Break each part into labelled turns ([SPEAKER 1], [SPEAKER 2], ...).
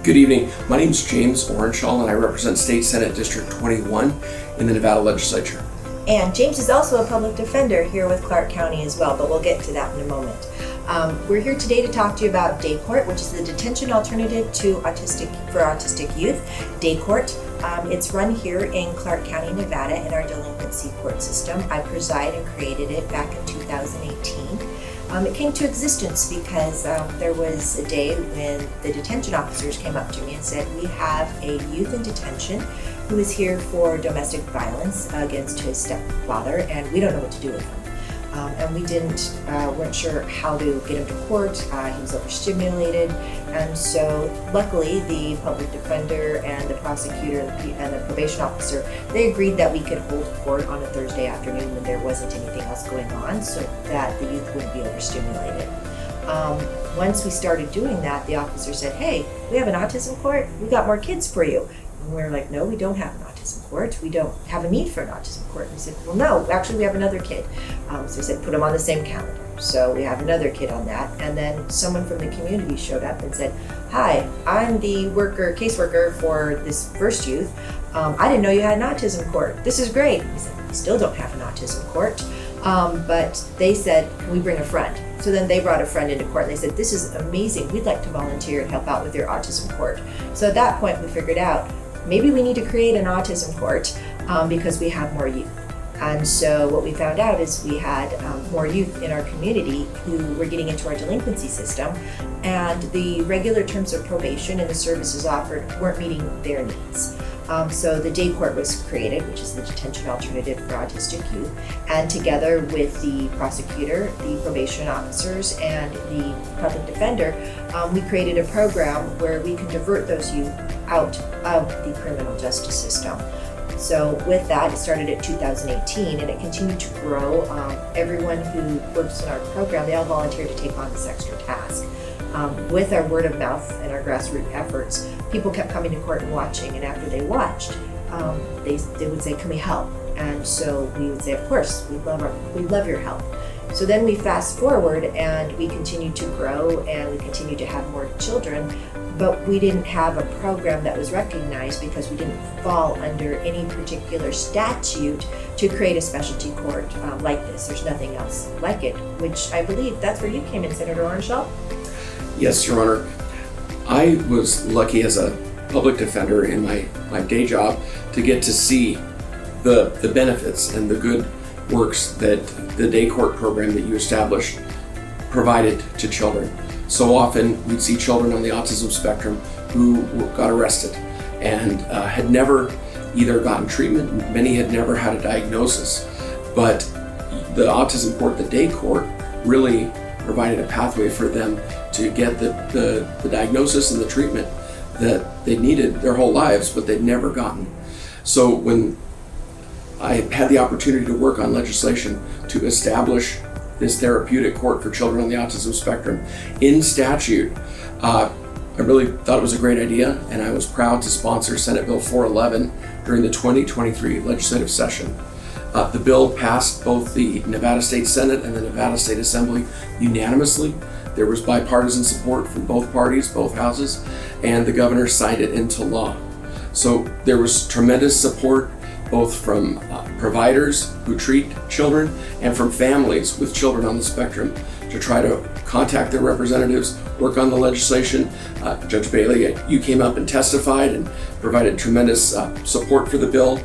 [SPEAKER 1] Good evening. My name is James Orenshall, and I represent State Senate District 21 in the Nevada Legislature.
[SPEAKER 2] And James is also a public defender here with Clark County as well, but we'll get to that in a moment. We're here today to talk to you about Day Court, which is the detention alternative to autistic youth. Day Court, it's run here in Clark County, Nevada in our delinquency court system. I preside and created it back in 2018. It came to existence because there was a day when the detention officers came up to me and said, we have a youth in detention who is here for domestic violence against his stepfather, and we don't know what to do with him. And we weren't sure how to get him to court. He was overstimulated, and so luckily the public defender and the prosecutor and the probation officer, they agreed that we could hold court on a Thursday afternoon when there wasn't anything else going on, so that the youth wouldn't be overstimulated. Once we started doing that, the officer said, hey, we have an autism court, we got more kids for you. And we were like, no, we don't have an autism court. We don't have a need for an autism court. And we said, well, no, actually we have another kid. So we said, put them on the same calendar. So we have another kid on that. And then someone from the community showed up and said, hi, I'm the caseworker for this first youth. I didn't know you had an autism court. This is great. We said, we still don't have an autism court. But they said, can we bring a friend? So then they brought a friend into court and they said, this is amazing. We'd like to volunteer and help out with your autism court. So at that point we figured out, maybe we need to create an autism court because we have more youth. And so what we found out is we had more youth in our community who were getting into our delinquency system, and the regular terms of probation and the services offered weren't meeting their needs. So the Day Court was created, which is the detention alternative for autistic youth, and together with the prosecutor, the probation officers, and the public defender, we created a program where we can divert those youth out of the criminal justice system. So with that, it started in 2018 and it continued to grow. Everyone who works in our program, they all volunteered to take on this extra task. With our word of mouth and our grassroots efforts, people kept coming to court and watching, and after they watched, they would say, can we help? And so we would say, of course, we love your help. So then we fast forward and we continue to grow and we continue to have more children, but we didn't have a program that was recognized because we didn't fall under any particular statute to create a specialty court like this. There's nothing else like it, which I believe that's where you came in, Senator Orenshall.
[SPEAKER 1] Yes, Your Honor. I was lucky as a public defender in my day job to get to see the benefits and the good works that the Day Court program that you established provided to children. So often we'd see children on the autism spectrum who got arrested and had never either gotten treatment, many had never had a diagnosis, but the autism court, the Day Court, really provided a pathway for them to get the diagnosis and the treatment that they needed their whole lives, but they'd never gotten. So when I had the opportunity to work on legislation to establish this therapeutic court for children on the autism spectrum in statute, I really thought it was a great idea, and I was proud to sponsor Senate Bill 411 during the 2023 legislative session. The bill passed both the Nevada State Senate and the Nevada State Assembly unanimously. There was bipartisan support from both parties, both houses, and the governor signed it into law. So there was tremendous support both from providers who treat children and from families with children on the spectrum to try to contact their representatives, work on the legislation. Judge Bailey, you came up and testified and provided tremendous support for the bill.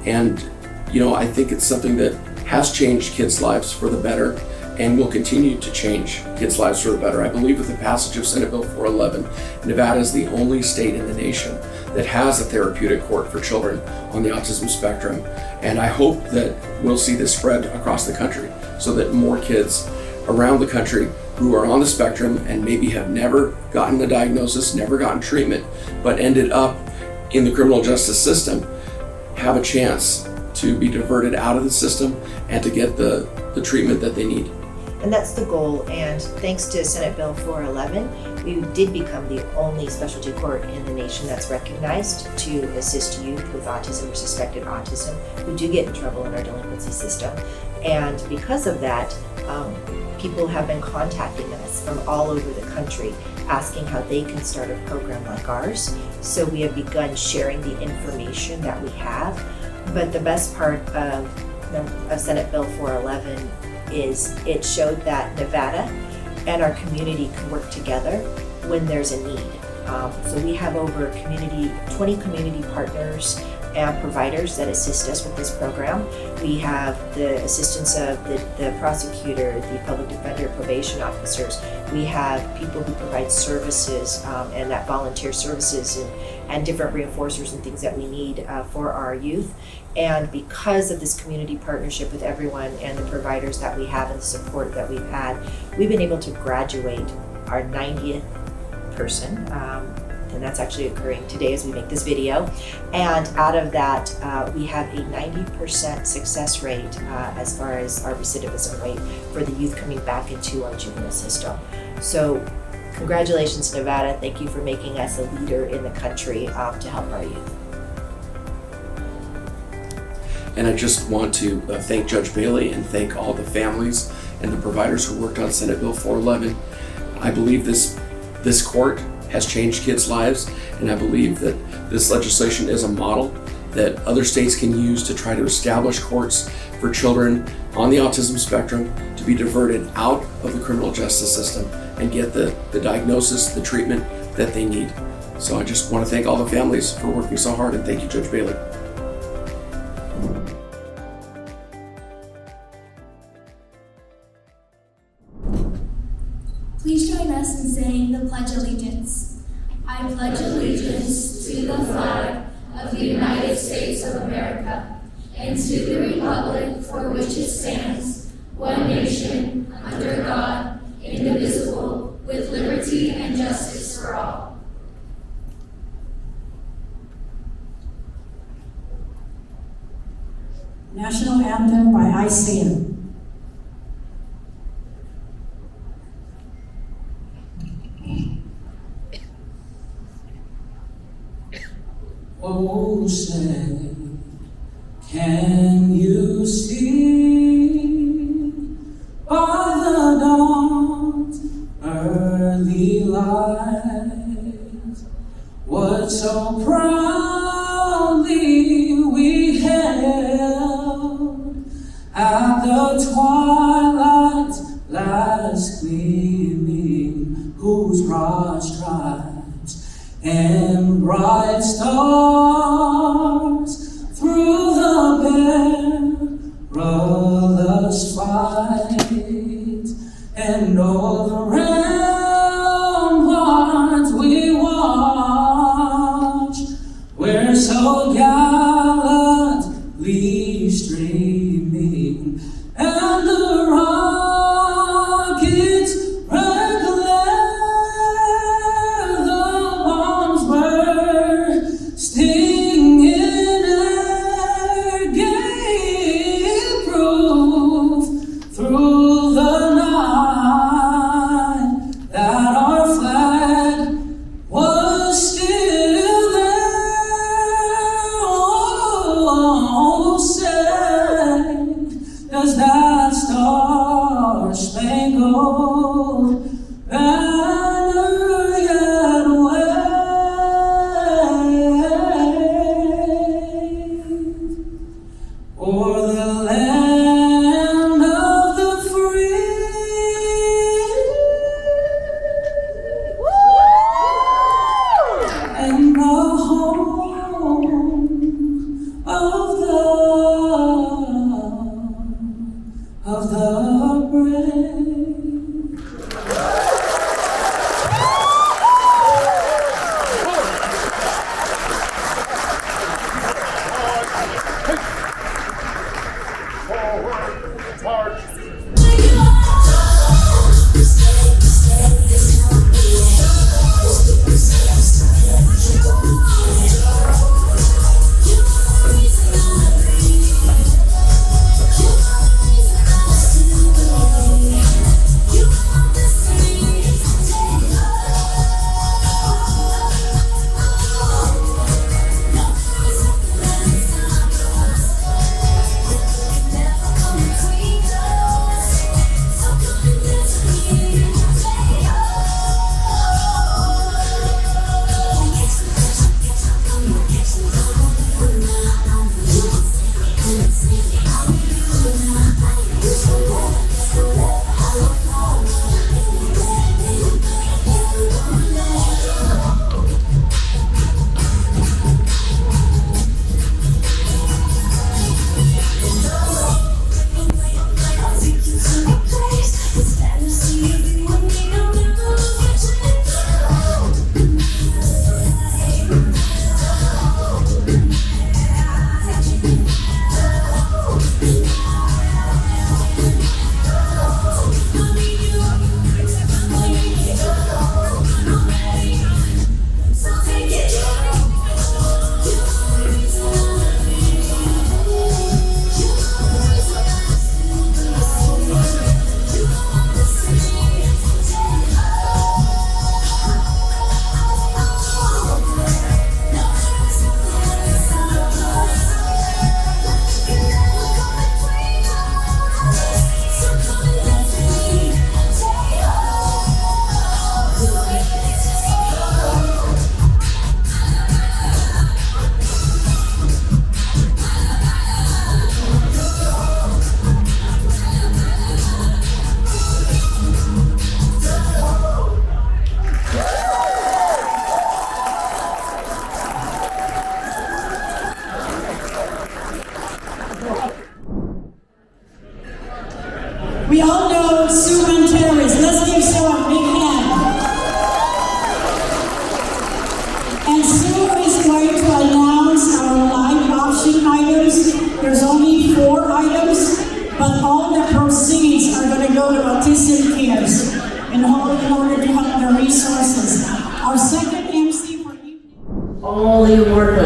[SPEAKER 1] And I think it's something that has changed kids' lives for the better and will continue to change kids' lives for the better. I believe with the passage of Senate Bill 411, Nevada is the only state in the nation that has a therapeutic court for children on the autism spectrum. And I hope that we'll see this spread across the country so that more kids around the country who are on the spectrum and maybe have never gotten a diagnosis, never gotten treatment, but ended up in the criminal justice system have a chance to be diverted out of the system and to get the treatment that they need.
[SPEAKER 2] And that's the goal, and thanks to Senate Bill 411, we did become the only specialty court in the nation that's recognized to assist youth with autism or suspected autism who do get in trouble in our delinquency system. And because of that, People have been contacting us from all over the country asking how they can start a program like ours. So we have begun sharing the information that we have. But the best part of Senate Bill 411 is it showed that Nevada and our community can work together when there's a need. So we have over 20 community partners and providers that assist us with this program. We have the assistance of the prosecutor, the public defender, probation officers. We have people who provide services and that volunteer services and different reinforcers and things that we need for our youth. And because of this community partnership with everyone and the providers that we have and the support that we've had, we've been able to graduate our 90th person. And that's actually occurring today as we make this video. And out of that, we have a 90% success rate as far as our recidivism rate for the youth coming back into our juvenile system. So congratulations, Nevada. Thank you for making us a leader in the country to help our youth.
[SPEAKER 1] And I just want to thank Judge Bailey and thank all the families and the providers who worked on Senate Bill 411. I believe this court has changed kids' lives, and I believe that this legislation is a model that other states can use to try to establish courts for children on the autism spectrum to be diverted out of the criminal justice system and get the diagnosis, the treatment that they need. So I just want to thank all the families for working so hard, and thank you, Judge Bailey.
[SPEAKER 3] Please join us in saying the Pledge of Allegiance. I pledge allegiance to the flag of the United States of America and to the republic for which it stands, one nation, under God, indivisible, with liberty and justice for all.
[SPEAKER 4] National Anthem by I Stand. Oh, say, can you see by the dawn's early light what so proudly we held at the twilight's last gleaming, whose broad stripes and bright stars through the perilous fight and all the ramparts we watch were so gallantly streaming, and the rockets sting in air, gave proof through the night that our flag was still there. Oh, say, does that star-spangled banner yet wave o'er the land of the free and the home of the brave?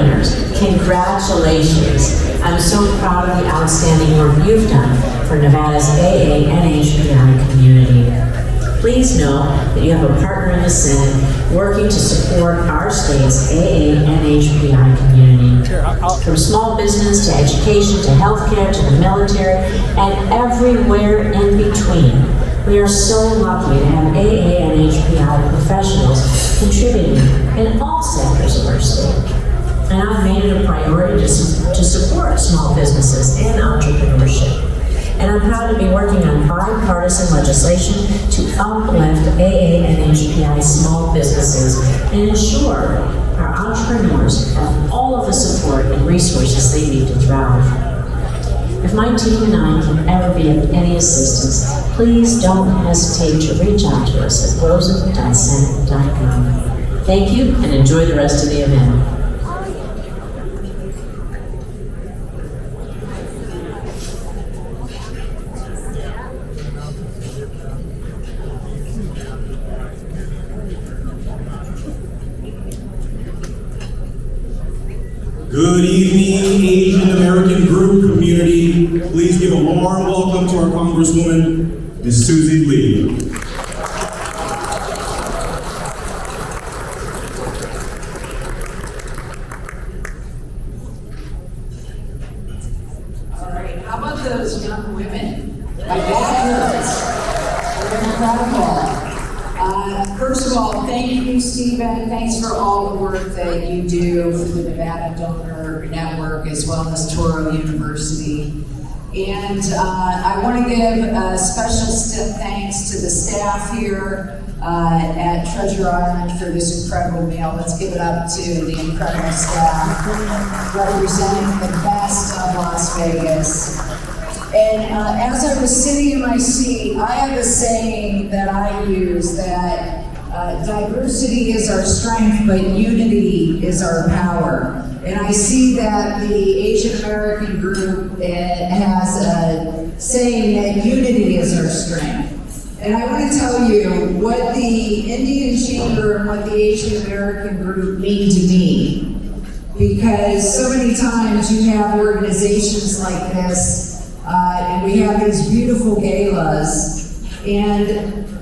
[SPEAKER 5] winners, congratulations. I'm so proud of the outstanding work you've done for Nevada's AA and HPI community. Please know that you have a partner in the Senate working to support our state's AA and HPI community. From small business to education to healthcare to the military and everywhere in between. We are so lucky to have AA and HPI professionals contributing in all sectors of our state. And I've made it a priority to support small businesses and entrepreneurship. And I'm proud to be working on bipartisan legislation to uplift AA and HPI small businesses and ensure our entrepreneurs have all of the support and resources they need to thrive. If my team and I can ever be of any assistance, please don't hesitate to reach out to us at rosa.senate.gov. Thank you and enjoy the rest of the event.
[SPEAKER 6] Good evening, Asian American group community. Please give a warm welcome to our Congresswoman, Ms. Susie Lee.
[SPEAKER 4] All right, how about those young women? My dad hurts. They're incredible. First of all, thank you, Stephen. Thanks for all the work that you do for the Nevada Donor Network as well as Toro University. And I want to give a special thanks to the staff here at Treasure Island for this incredible meal. Let's give it up to the incredible staff representing the best of Las Vegas. And as I was sitting in my seat, I have a saying that I use that diversity is our strength, but unity is our power. And I see that the Asian American group has a saying that unity is our strength. And I want to tell you what the Indian Chamber and what the Asian American group mean to me. Because so many times you have organizations like this, and we have these beautiful galas, and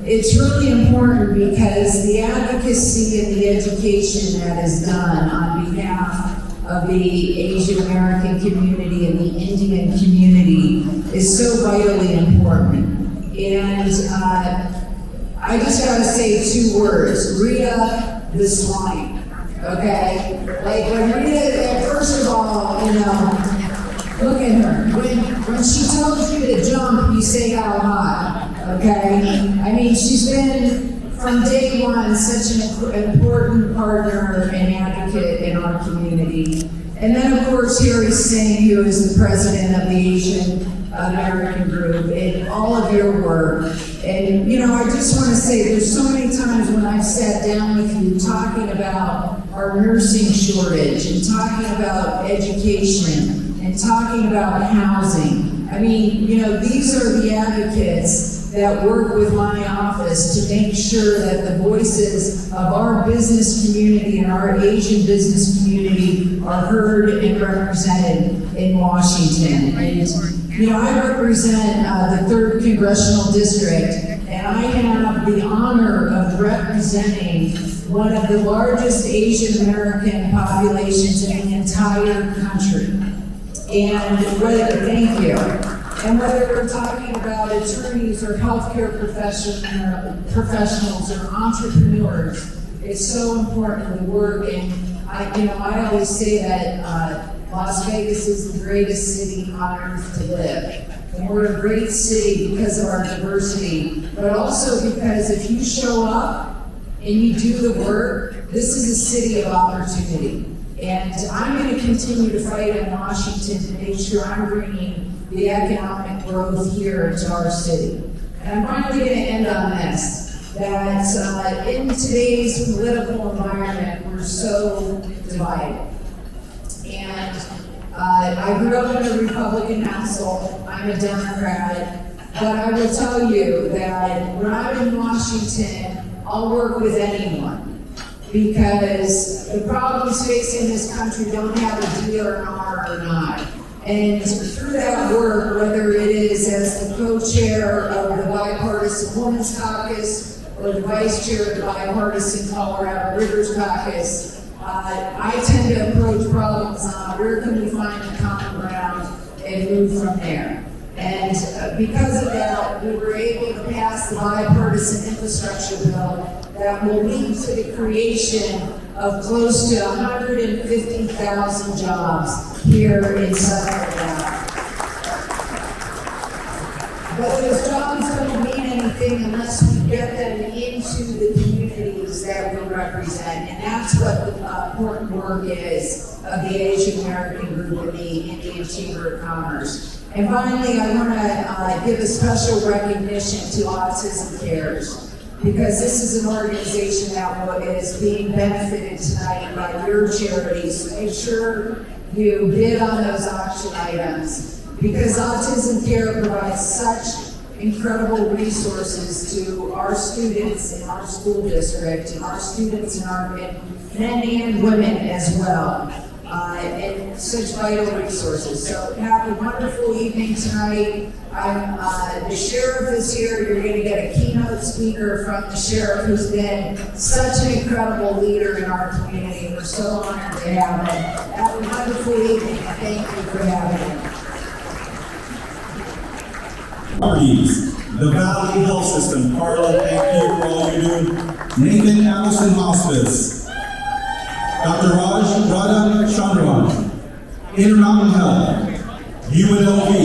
[SPEAKER 4] it's really important because the advocacy and the education that is done on behalf of the Asian American community and the Indian community is so vitally important. And I just gotta say two words, Rita, Vaswani, okay? Like when Rita, first of all, you know, look at her. When she tells you to jump, you say how high, okay? I mean, she's been, from day one, such an important partner and advocate in our community. And then, of course, here is Singh, who is the president of the Asian American group, and all of your work. And, you know, I just want to say, there's so many times when I've sat down with you talking about our nursing shortage and talking about education and talking about housing. I mean, you know, these are the advocates that work with my office to make sure that the voices of our business community and our Asian business community are heard and represented in Washington. And, you know, I represent the 3rd Congressional District, and I have the honor of representing one of the largest Asian American populations in the entire country. And thank you. And whether we're talking about attorneys or healthcare professionals or entrepreneurs, it's so important the work. And I always say that Las Vegas is the greatest city on earth to live. And we're a great city because of our diversity, but also because if you show up and you do the work, this is a city of opportunity. And I'm going to continue to fight in Washington to make sure I'm bringing the economic growth here to our city. And I'm finally going to end on this, that in today's political environment, we're so divided. And I grew up in a Republican household. I'm a Democrat. But I will tell you that when I'm in Washington, I'll work with anyone. because the problems facing this country don't have a D or an R or not. And through that work, whether it is as the co-chair of the Bipartisan Women's Caucus or the vice chair of the Bipartisan Colorado Rivers Caucus, I tend to approach problems on where can we find the common ground and move from there. And because of that, we were able to pass the bipartisan infrastructure bill that will lead to the creation of close to 150,000 jobs here in Southern Nevada. But those jobs don't mean anything unless we get them into the communities that we represent, and that's what the important work is of the Asian American group in the Indian Chamber of Commerce. And finally, I want to give a special recognition to Autism Cares, because this is an organization that is being benefited tonight by your charities. So make sure you bid on those auction items, because Autism Care provides such incredible resources to our students in our school district and our students in our men and women as well. And such vital resources. So have a wonderful evening tonight. The sheriff is here. You're going to get a keynote speaker from the sheriff, who's been such an incredible leader in our community. We're so honored to have him. Have a wonderful evening, and thank you for having me.
[SPEAKER 6] Parties, the Valley Health System. Carla, thank you for all you do. Nathan Allison Hospice. Dr. Rada Chandrawan, Intermountain Health, UNLV,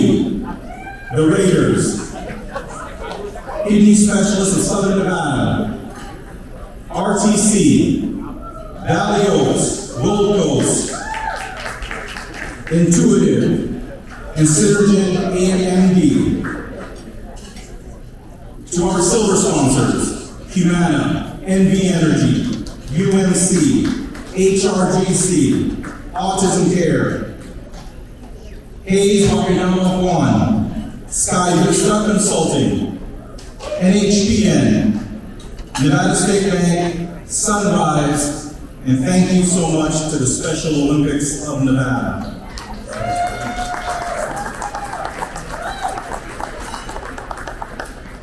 [SPEAKER 6] the Raiders, Kidney Specialists of Southern Nevada, RTC, Valley Oaks, Gold Coast, Intuitive, and Synergen AMD. To our silver sponsors, Humana, NV Energy, UMC, HRGC, Autism Care, Hayes Marquinamo One, Sky Vista Consulting, NHPN, Nevada State Bank, Sunrise, and thank you so much to the Special Olympics of Nevada.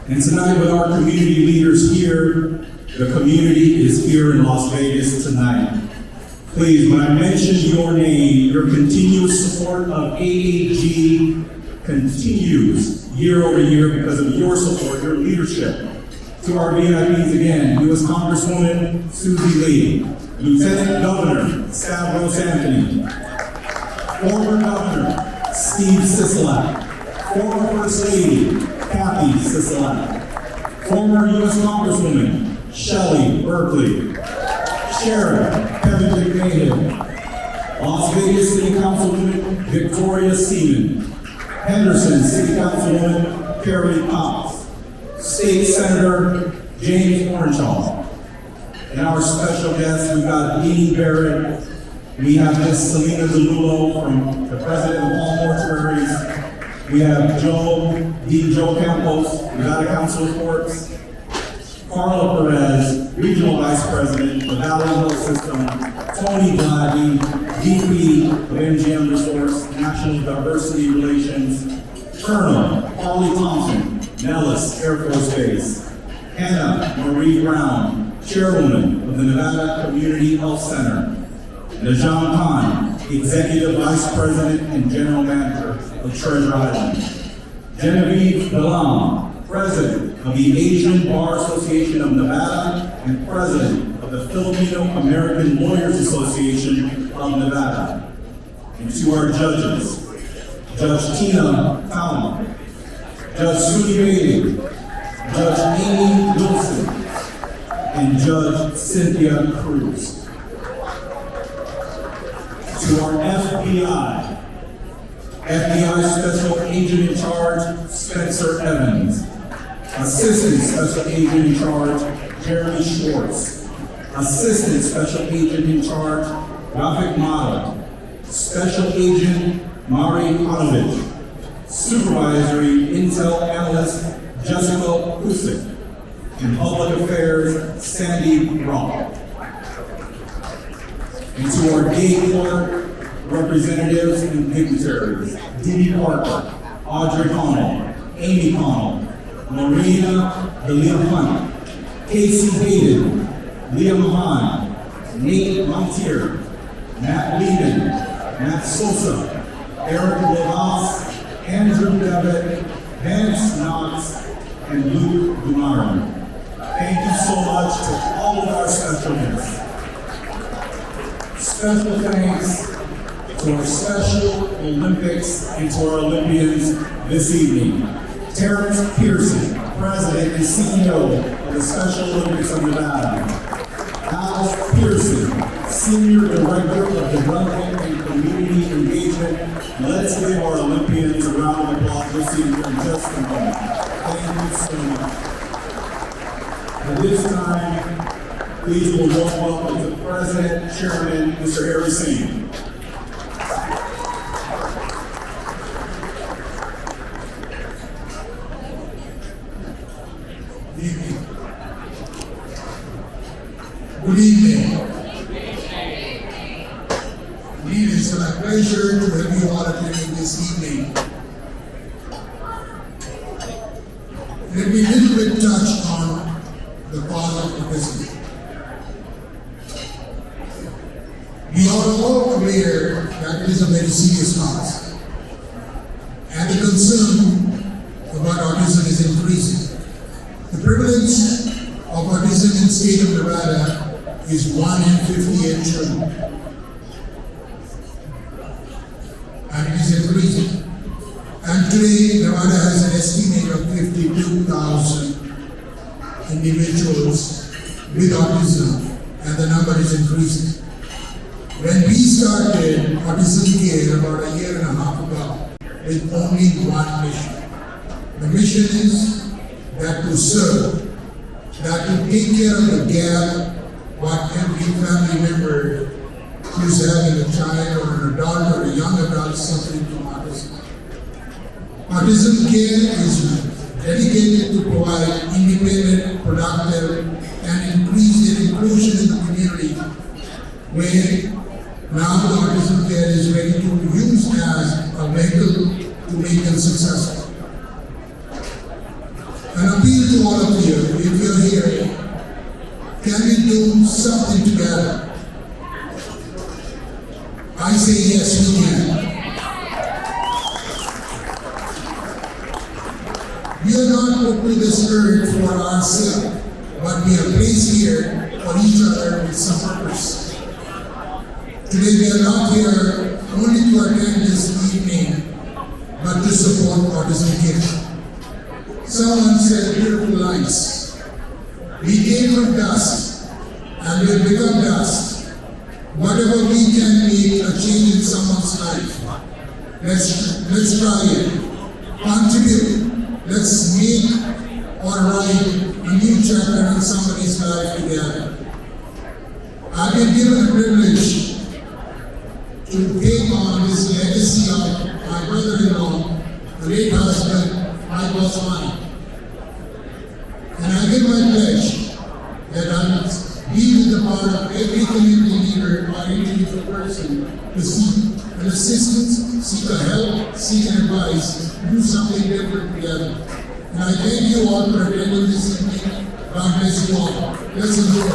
[SPEAKER 6] And tonight with our community leaders here, the community is here in Las Vegas tonight. Please, when I mention your name, your continuous support of AAG continues year over year because of your support, your leadership. To our VIPs again, U.S. Congresswoman Susie Lee, Lieutenant Governor Stavros Anthony, former Governor Steve Sisolak, former First Lady Kathy Sisolak, former U.S. Congresswoman Shelley Berkeley, Sheriff Kevin McMahon, Las Vegas City Councilwoman Victoria Seaman, Henderson City Councilwoman Carrie Cox, State Senator James Orenshaw, and our special guest, we've got Dean Barrett, we have Ms. Selena DeLulo from the President of All Mortuaries, we have Joe Campos, Nevada Council of Courts, Carla Perez, Regional Vice President for Valley Health System, Tony Gladney, VP of MGM Resource, National Diversity Relations, Colonel Holly Thompson, Nellis Air Force Base, Hannah Marie Brown, Chairwoman of the Nevada Community Health Center, Najan Khan, Executive Vice President and General Manager of Treasure Island, Genevieve Galam, President of the Asian Bar Association of Nevada and President of the Filipino American Lawyers Association of Nevada. And to our judges, Judge Tina Talma, Judge Sudi Bailey, Judge Amy Wilson, and Judge Cynthia Cruz. To our FBI Special Agent in Charge, Spencer Evans, Assistant Special Agent in Charge, Jeremy Schwartz, Assistant Special Agent in Charge, Rafik Mata, Special Agent Mari Panovich, Supervisory Intel Analyst Jessica Husick, and Public Affairs Sandy Roth. and to our day court representatives and dignitaries, Diddy Parker, Audrey Connell, Amy Connell, Marina DeLeon Hunt, Casey Hayden, Leah Mahan, Nate Montier, Matt Lehman, Matt Sosa, Eric Lovas, Andrew Devitt, Vance Knox, and Luke Gunaran. Thank you so much to all of our special guests. Special thanks to our Special Olympics and to our Olympians this evening. Terrence Pearson, President and CEO of the Special Olympics of Nevada. Alex Pearson, Senior Director of Development and Community Engagement. Let's give our Olympians a round of applause this evening in just a moment. Thank you so much. At this time, please will welcome the President, Chairman, Mr. Harry Singh.
[SPEAKER 7] Good evening. It is my pleasure to have you all attending this evening. Let me a little bit touch on the cause of autism. We are all aware that it is a very serious cause, and the concern about autism is increasing. The prevalence of autism in the state of Nevada is 1 in 58 children, and it is increasing. And today, Nevada has an estimate of 52,000 individuals with autism, and the number is increasing. When we started Autism Cares about a year and a half ago, with only one mission. The mission is that to serve, that to take care of the gap what every family member who's having a child or an adult or a young adult suffering from autism. Autism Care is dedicated to provide independent, productive, and increased inclusion in the community, where now the Autism Care is ready to be used as a vehicle to make them successful. An appeal to all of you, if you're here, can we do something together? I say yes, we can. We are not put to this earth for ourselves, but we are placed here for each other with some purpose. Today we are not here only to attend this evening, but to support Autism Cares. Someone said beautiful lines. We came from dust, and we become dust. Whatever we can make a change in someone's life, let's try it. Contribute. Let's make or write a new chapter in somebody's life together. I've been given a privilege to take on this legacy of my brother-in-law, the late husband, my Vaswani. And I give my pledge that I will be with the part of every community leader or individual person to seek an assistance, seek a help, seek an advice, do something different together. And I thank you all for attending this evening. God bless you all. Let's enjoy.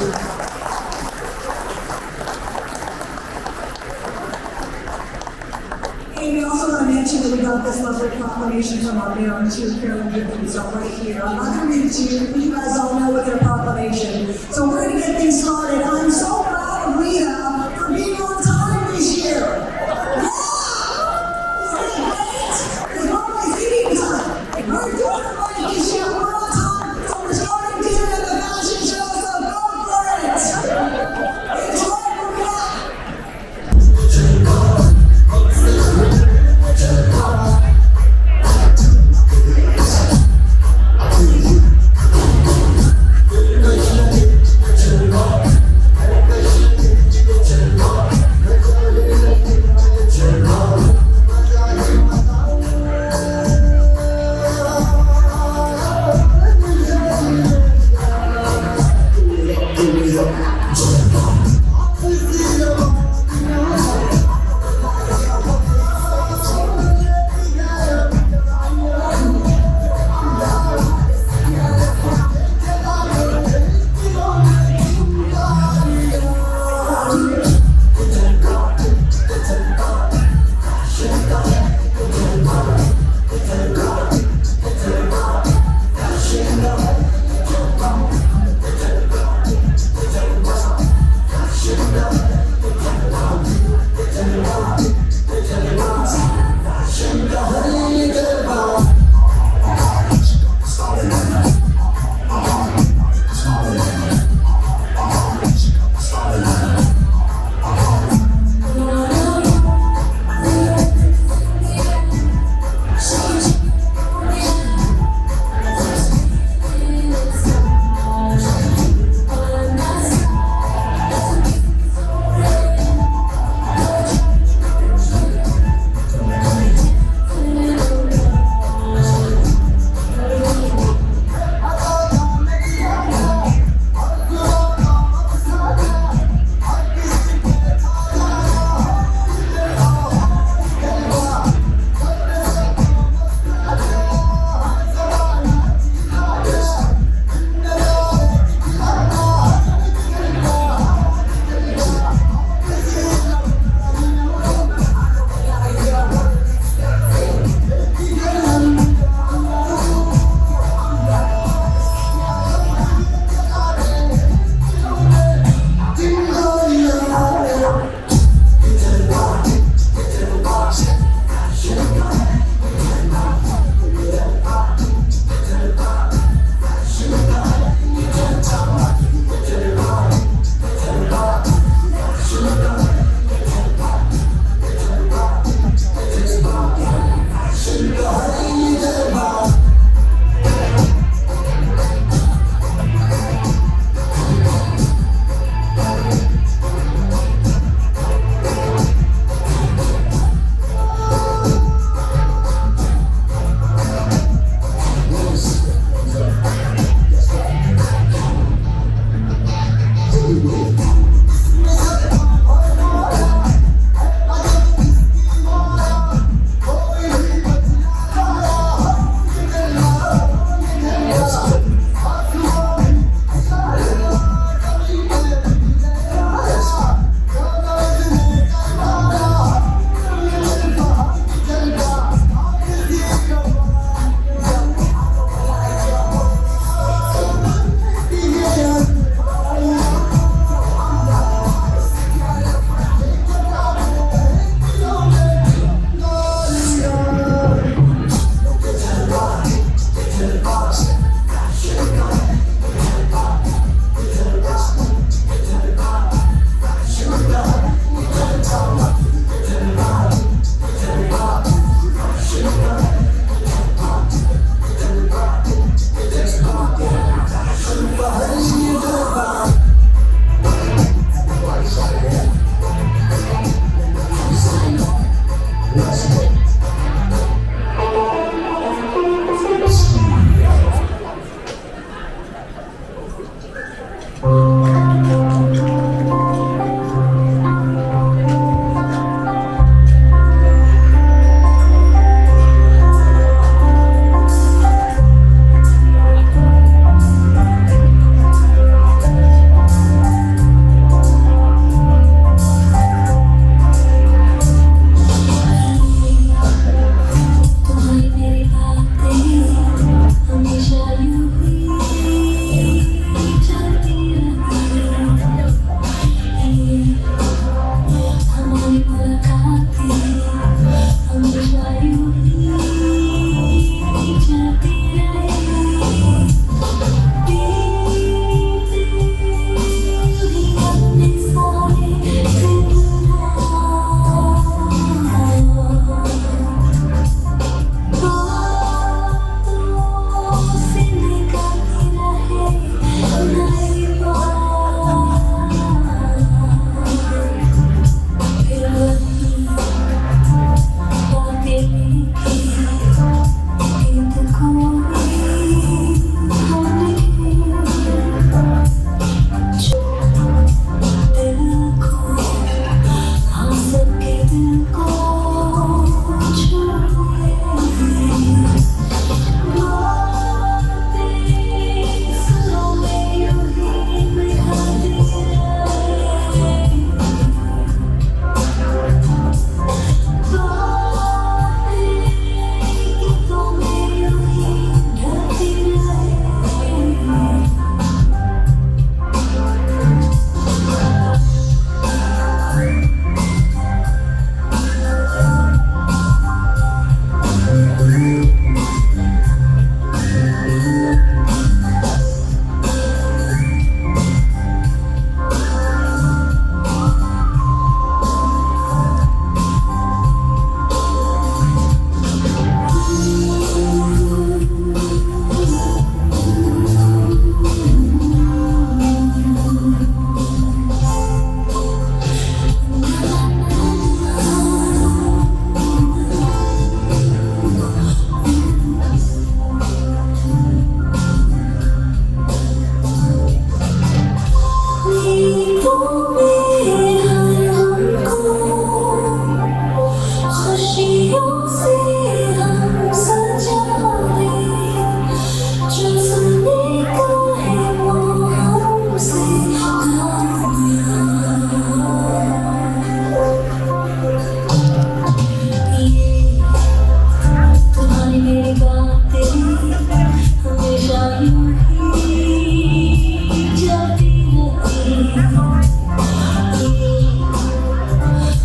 [SPEAKER 8] And we also want to mention that we got this lovely proclamation from our mayor and two Paralympics right here. I'm not going to read it to you, but you guys all know what their proclamation. So we're going to get things started. I'm so proud of Rita for being on time this year. Yeah! Isn't it great? It's always eating time. We're doing it right this year. We're on time. So we're starting dinner at the fashion show, so go for it. Enjoy it, Rita.
[SPEAKER 9] Let's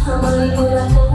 [SPEAKER 3] हमारी मुलाकात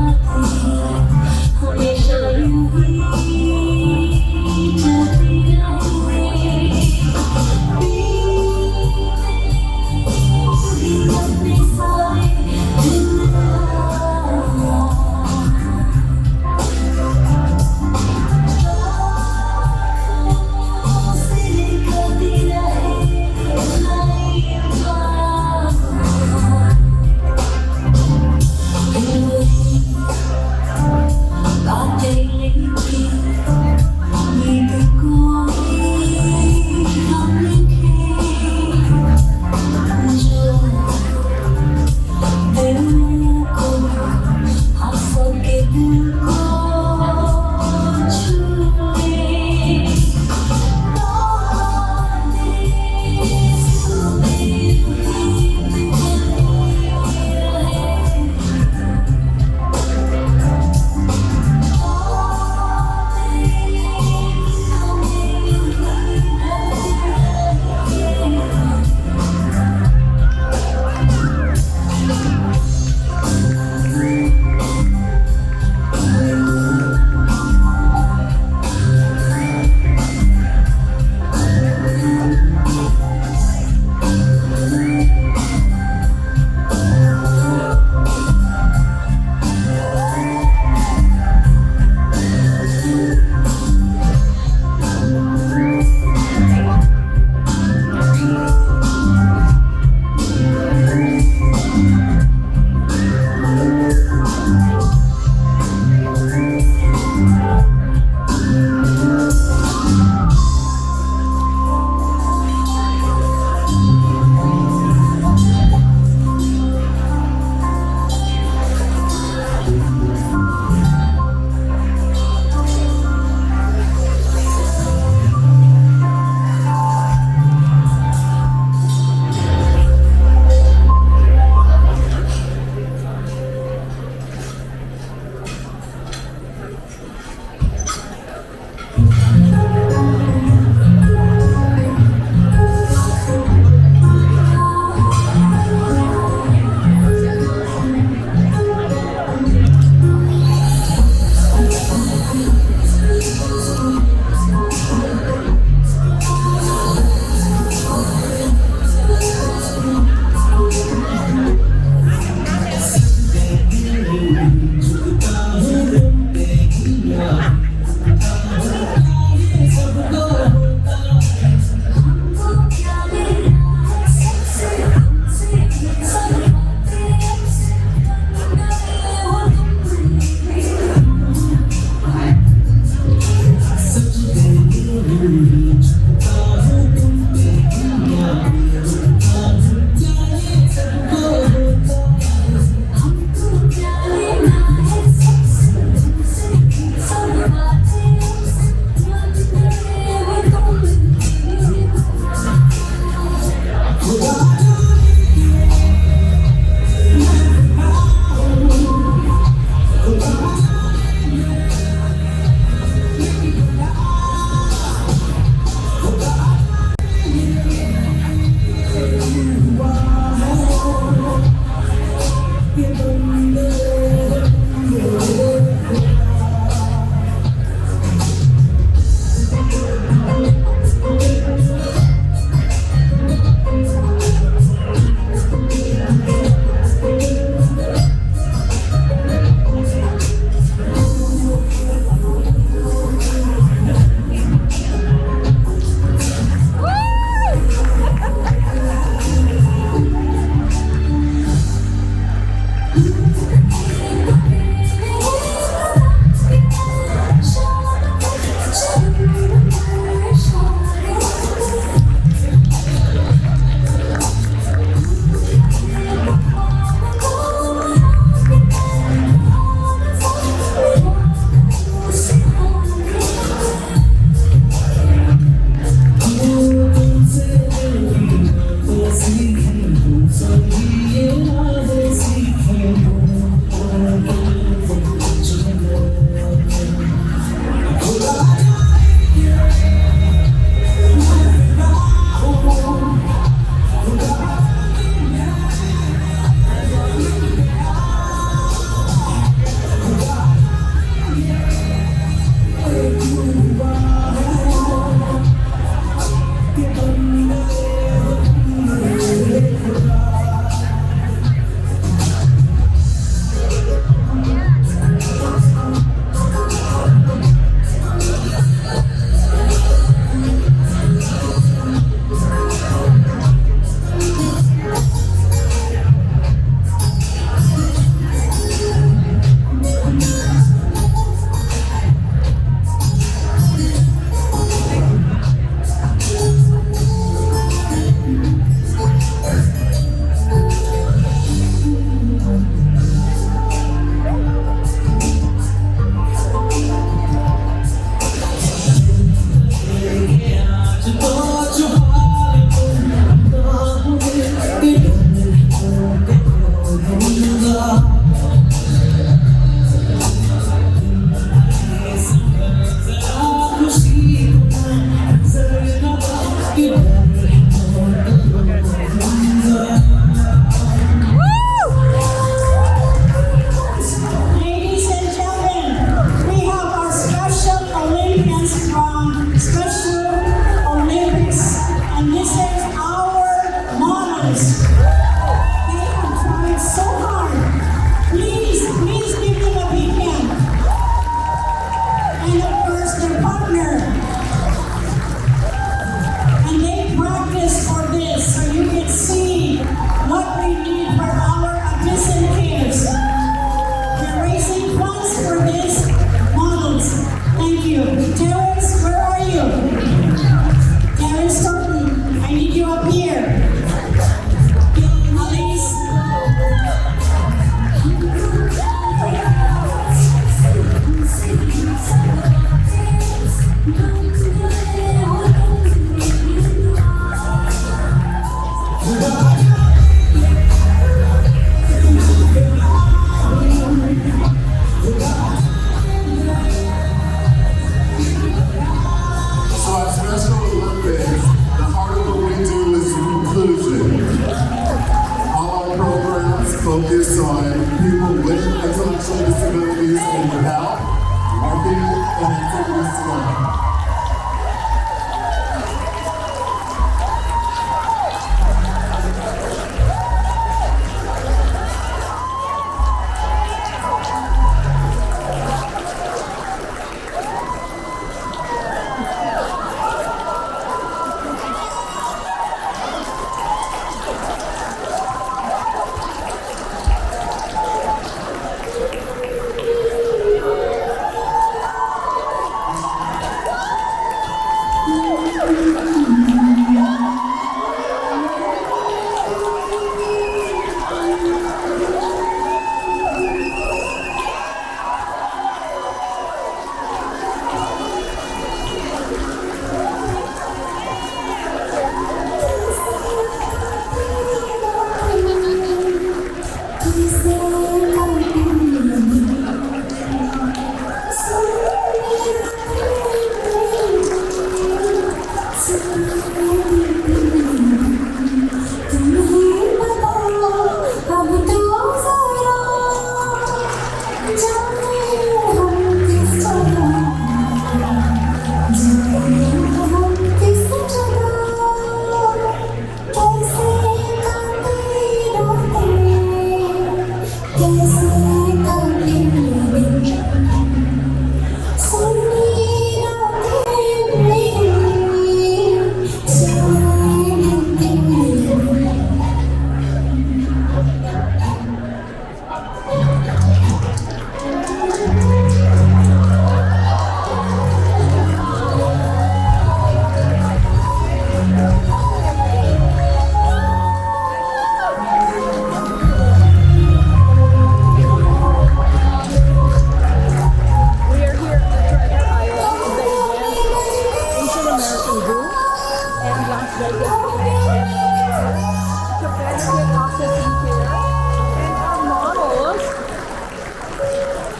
[SPEAKER 9] healthy and activities today.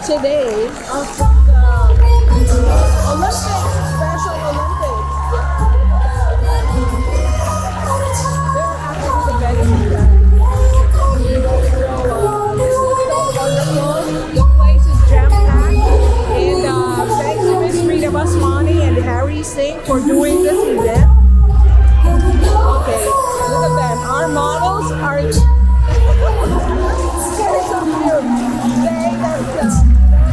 [SPEAKER 10] Today of the Olympics, Special Olympics. They're actually the benefit. The place is jam-packed. And thanks to Miss Rita Vaswani and Harry Singh for doing this event. Okay, look at them. Our models are so cute.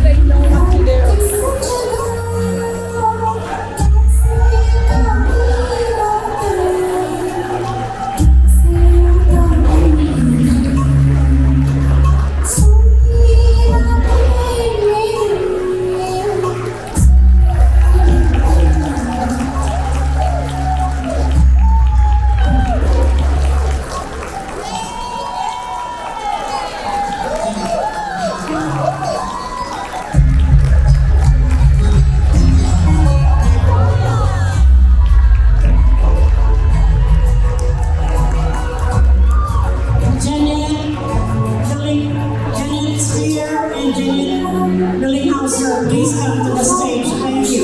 [SPEAKER 10] They know what to do.
[SPEAKER 9] Please come to the stage. Thank you.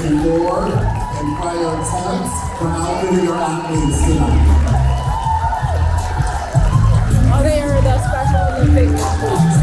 [SPEAKER 7] before and prior attempts for outfitting our athletes tonight.
[SPEAKER 10] Oh, they are the Special Olympic athletes.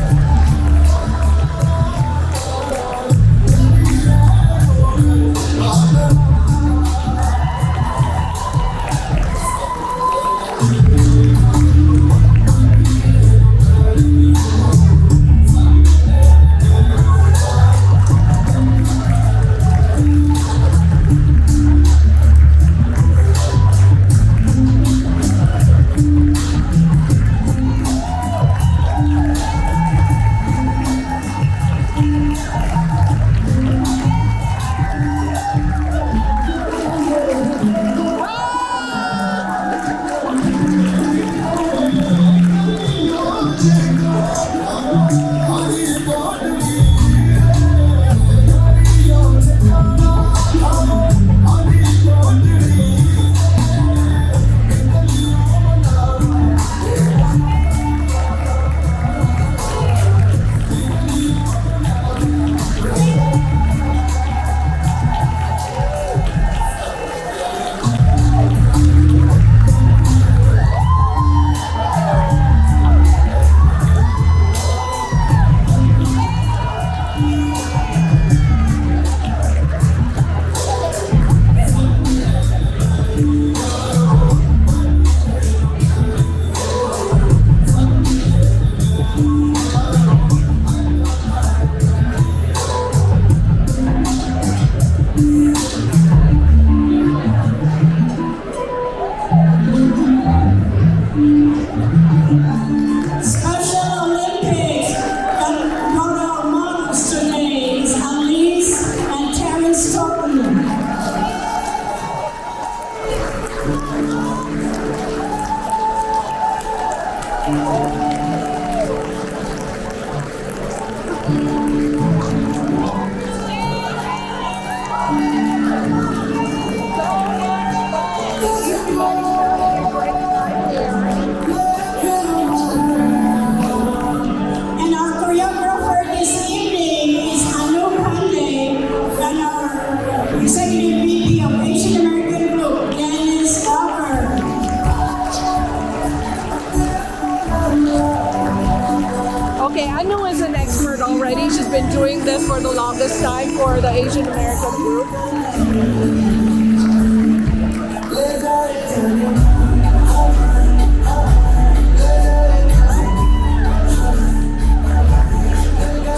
[SPEAKER 10] Okay, Anu is an expert already. She's been doing this for the longest time for the Asian American group.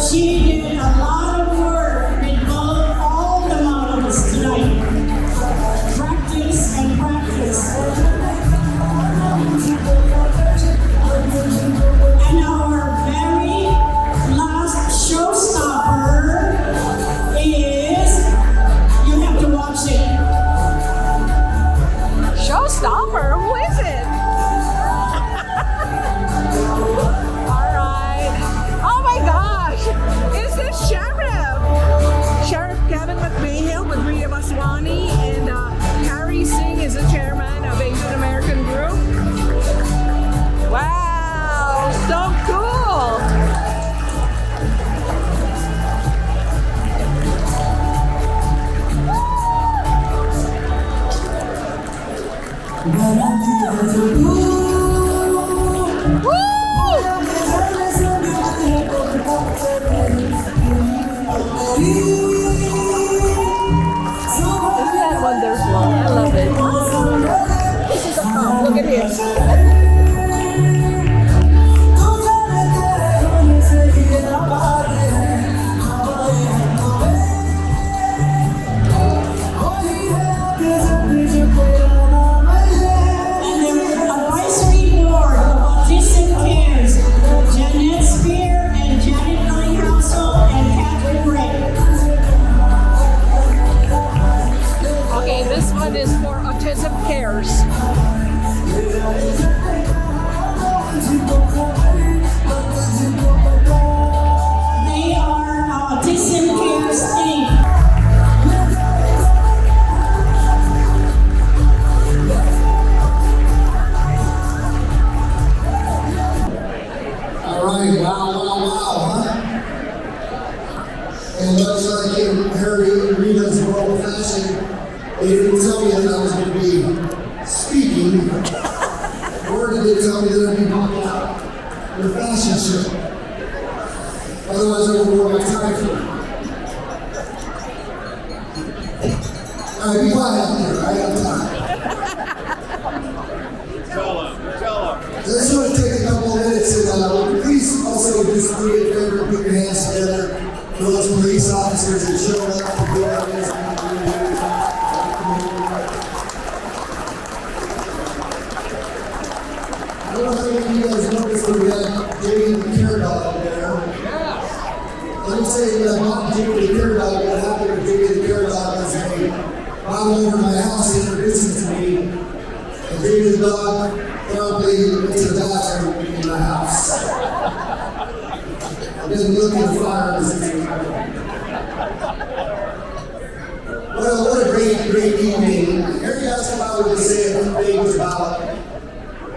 [SPEAKER 9] She did a lot of work with all the models tonight. Practice and practice. And our very last showstopper is, you have to watch it.
[SPEAKER 10] Showstopper? Who is it? All right. Oh my gosh! Is this Sheriff Kevin McMahill with Rita Vaswani, and Harry Singh is the chairman of Asian American Group. Wow, so cool! Isn't that wonderful? I love it. This is a pump. Look at here.
[SPEAKER 9] And their advisory board of Autism Cares, Janet Spear and Janet Lillinghouse and Catherine Ray.
[SPEAKER 10] Okay, this one is for Autism Cares.
[SPEAKER 9] They are Autism Cares Inc.
[SPEAKER 7] All right, wow, huh? And looks like Harry Rita's world Friday that I was going to be speaking, Oregon did tell me that I'd be walking out in a fashion show. Otherwise, I would wear my tie for it. All right, be quiet out there. I have time. I just want to take a couple of minutes and please also just do me a favor and put your hands together for those police officers that showed up to do our business. I don't know how many of you guys noticed that we had Jimmy the Care Dog there. Let me say that about Jimmy the Care Dog, what happened with Jimmy the Care Dog was they brought him over to my house and introduced him to me. And Jimmy the dog probably went to the bathroom in my house. I've been looking at fire since we got here. Well, what a great evening. Eric asked if I would say a few things about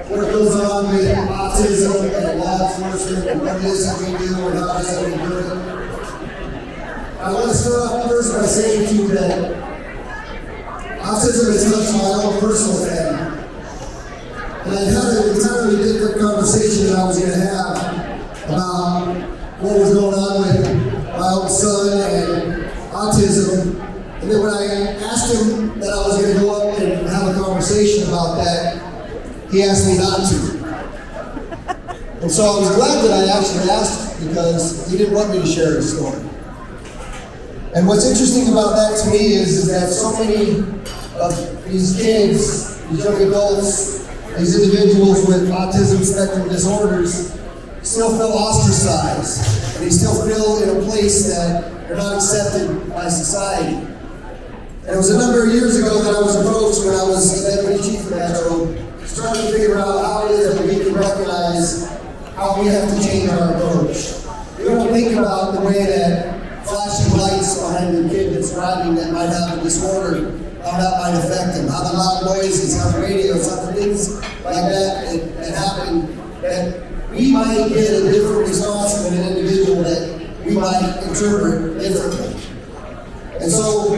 [SPEAKER 7] what goes on with autism and law enforcement and what it is that we do and how it is that we do it. I want to start off first by saying to you that autism has touched my own personal family. And I had an entirely different conversation that I was going to have about what was going on with my own son and autism. And then when I asked him that I was going to go up and have a conversation about that, he asked me not to. And so I was glad that I actually asked because he didn't want me to share his story. And what's interesting about that to me is that so many of these kids, these young adults, these individuals with autism spectrum disorders still feel ostracized, and they still feel in a place that they're not accepted by society. And it was a number of years ago that I was approached when I was Deputy Chief of Metro, trying to figure out how it is that we can recognize how we have to change our approach. We don't think about the way that flashing lights behind the kid that's driving that might have a disorder, how that might affect them, how the loud noises, how the radios, how the things like that happen, that we might get a different response from an individual that we might interpret differently. And so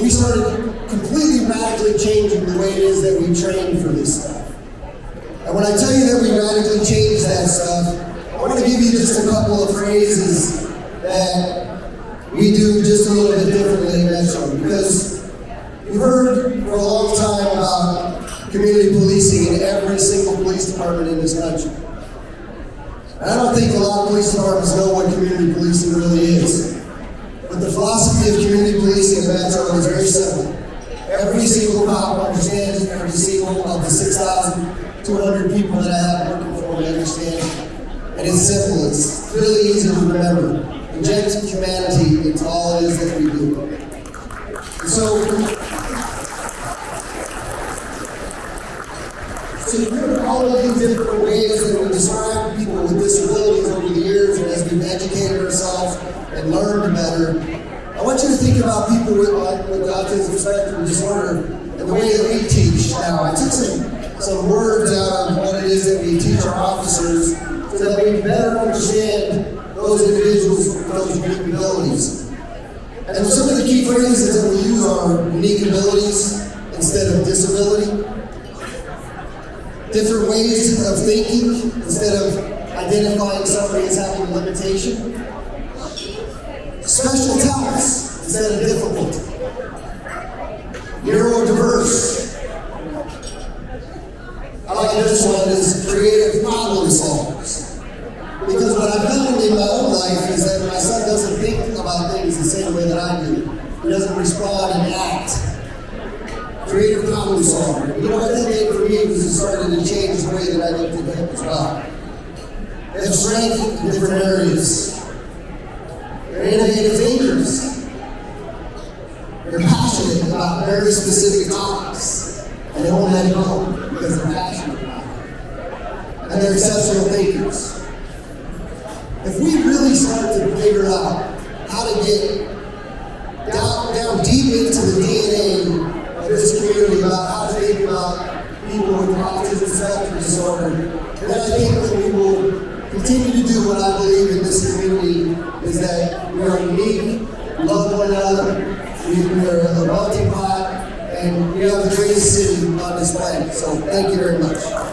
[SPEAKER 7] we started completely radically changing the way it is that we train for this stuff. And when I tell you that we radically changed that stuff, I want to give you just a couple of phrases that we do just a little bit differently in Metro, because you've heard for a long time about community policing in every single police department in this country. And I don't think a lot of police departments know what community policing really is. But the philosophy of community policing in Metro is very simple. Every single cop understands, every single of the 6,200 people that I have working for me understand. And it's simple, it's really easy to remember. Inject humanity into all it is that we do. And so you've heard all of these different ways that we describe people with disabilities over the years, and as we've educated ourselves and learned better, I want you to think about people with autism spectrum disorder and the way that we teach now. I took some words out of what it is that we teach our officers so that we can better understand those individuals with those unique abilities. And some of the key phrases that we use are unique abilities instead of disability, different ways of thinking instead of identifying somebody as having a limitation, special talents instead of difficulty, neurodiverse. I like this one is creative problem solvers. Because what I've found in my own life is that my son doesn't think about things the same way that I do. He doesn't respond and act. Creative problem solver. You know what that did for me was it started to change the way that I looked at him as well. They have strength in different areas. They're innovative thinkers. They're passionate about very specific topics. And they won't let it go because they're passionate about it. And they're exceptional thinkers. If we really start to figure out how to get down deep into the DNA of this community about how to think about people with autism spectrum disorder, then I think that we will continue to do what I believe in this community is that we are unique, we love one another, we are a melting pot, and we have So thank you very much.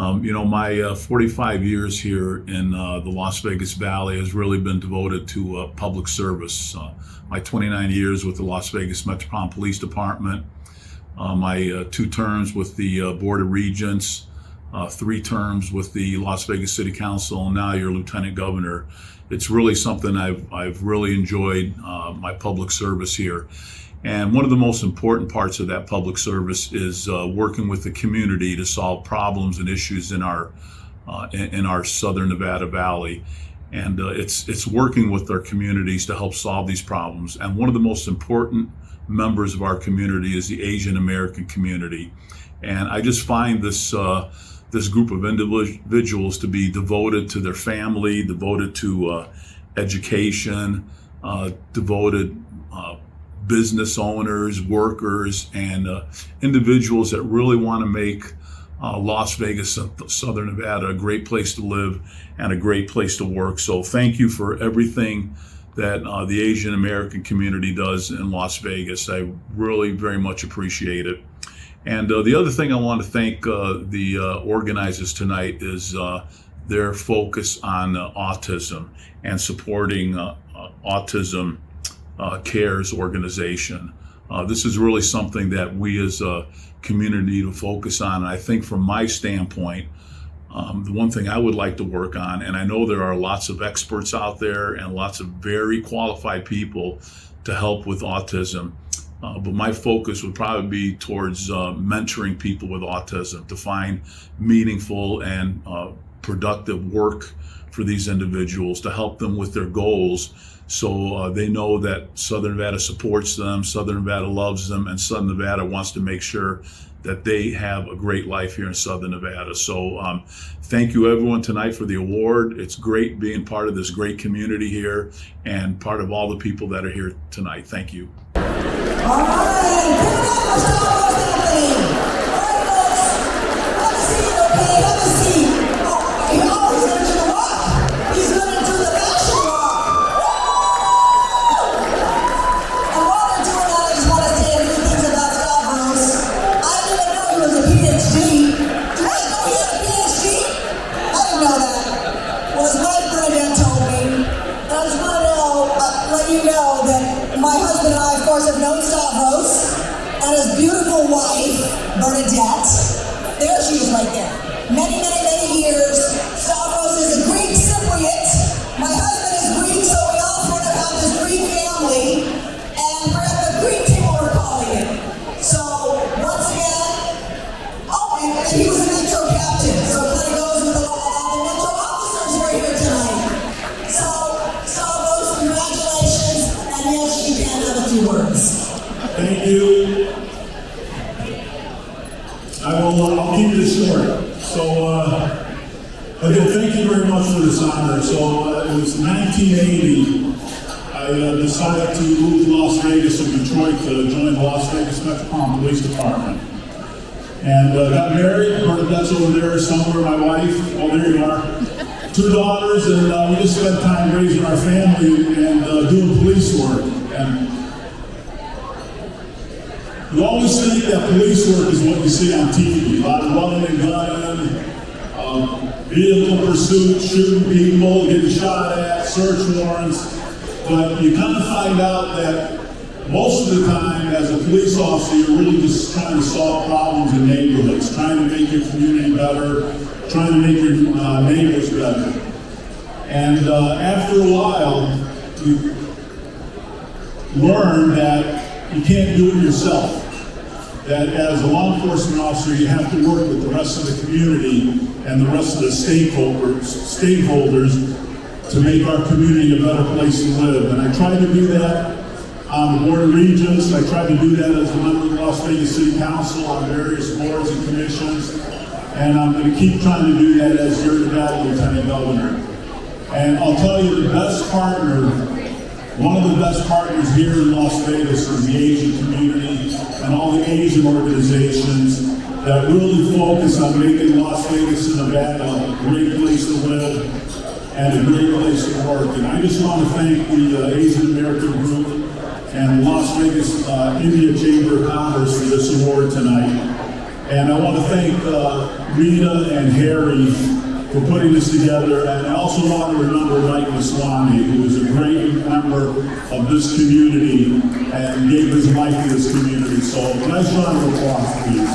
[SPEAKER 11] My 45 years here in the Las Vegas Valley has really been devoted to public service. My 29 years with the Las Vegas Metropolitan Police Department, my 2 terms with the Board of Regents, 3 terms with the Las Vegas City Council, and now your Lieutenant Governor. It's really something I've really enjoyed, my public service here. And one of the most important parts of that public service is working with the community to solve problems and issues in our Southern Nevada Valley. And it's working with our communities to help solve these problems. And one of the most important members of our community is the Asian American community. And I just find this group of individuals to be devoted to their family, devoted to education, devoted business owners, workers, and individuals that really want to make Las Vegas, Southern Nevada, a great place to live and a great place to work. So thank you for everything that the Asian American community does in Las Vegas. I really very much appreciate it. And the other thing I want to thank the organizers tonight is their focus on autism and supporting Autism Cares organization. This is really something that we as a community to focus on. And I think from my standpoint, the one thing I would like to work on, and I know there are lots of experts out there and lots of very qualified people to help with autism, but my focus would probably be towards mentoring people with autism to find meaningful and productive work for these individuals to help them with their goals. So they know that Southern Nevada supports them, Southern Nevada loves them, and Southern Nevada wants to make sure that they have a great life here in Southern Nevada. So thank you everyone tonight for the award. It's great being part of this great community here and part of all the people that are here tonight. Thank you.
[SPEAKER 8] All right, give it up for Star Wars Company. All right, folks, have a seat, okay? Have a seat. Oh, he's gonna do the walk. He's gonna do the fashion walk. And while they're doing that, I just want to say a few things about Stavros. I didn't know he was a PhD. Do you guys know he had a PhD? I didn't know that. Well, his wife Bernadette told me. And I just want to let you know that my husband and I, of course, have known Stavros and his beautiful wife, Bernadette. There she is right there. Many, many, many years. Stavros is a Greek Cypriot. My husband is Greek, so we all sort of have this Greek family. And we're at the Greek table, we're calling it. So, once again, and he was a Metro captain, so it kind of goes with all the Metro officers who are here tonight. So, Stavros, congratulations, and yes, you can have a few words.
[SPEAKER 6] Thank you. I'll keep this short. So, again, thank you very much for this honor. So, it was 1980. I decided to move to Las Vegas and Detroit to join the Las Vegas Metropolitan Police Department. And got married. Bernadette's over there somewhere, my wife. Oh, there you are. 2 daughters, and we just spent time raising our family and doing police work. And you always think that police work is what you see on TV. A lot of running and gunning, vehicle pursuit, shooting people, getting shot at, search warrants. But you kind of find out that most of the time, as a police officer, you're really just trying to solve problems in neighborhoods, trying to make your community better, trying to make your neighbors better. And after a while, you learn that you can't do it yourself. That as a law enforcement officer, you have to work with the rest of the community and the rest of the stakeholders to make our community a better place to live. And I try to do that on the Board of Regents. I try to do that as a member of the Las Vegas City Council on various boards and commissions. And I'm going to keep trying to do that as your Nevada Lieutenant Governor. And I'll tell you, the best partner, one of the best partners here in Las Vegas is the Asian community and all the Asian organizations that really focus on making Las Vegas and Nevada a great place to live and a great place to work. And I just want to thank the Asian American Group and Las Vegas India Chamber of Commerce for this award tonight. And I want to thank Rita and Harry for putting this together, and I also want to remember Vaswani, who is a great member of this community and gave his life to this community. So, nice round of applause, please.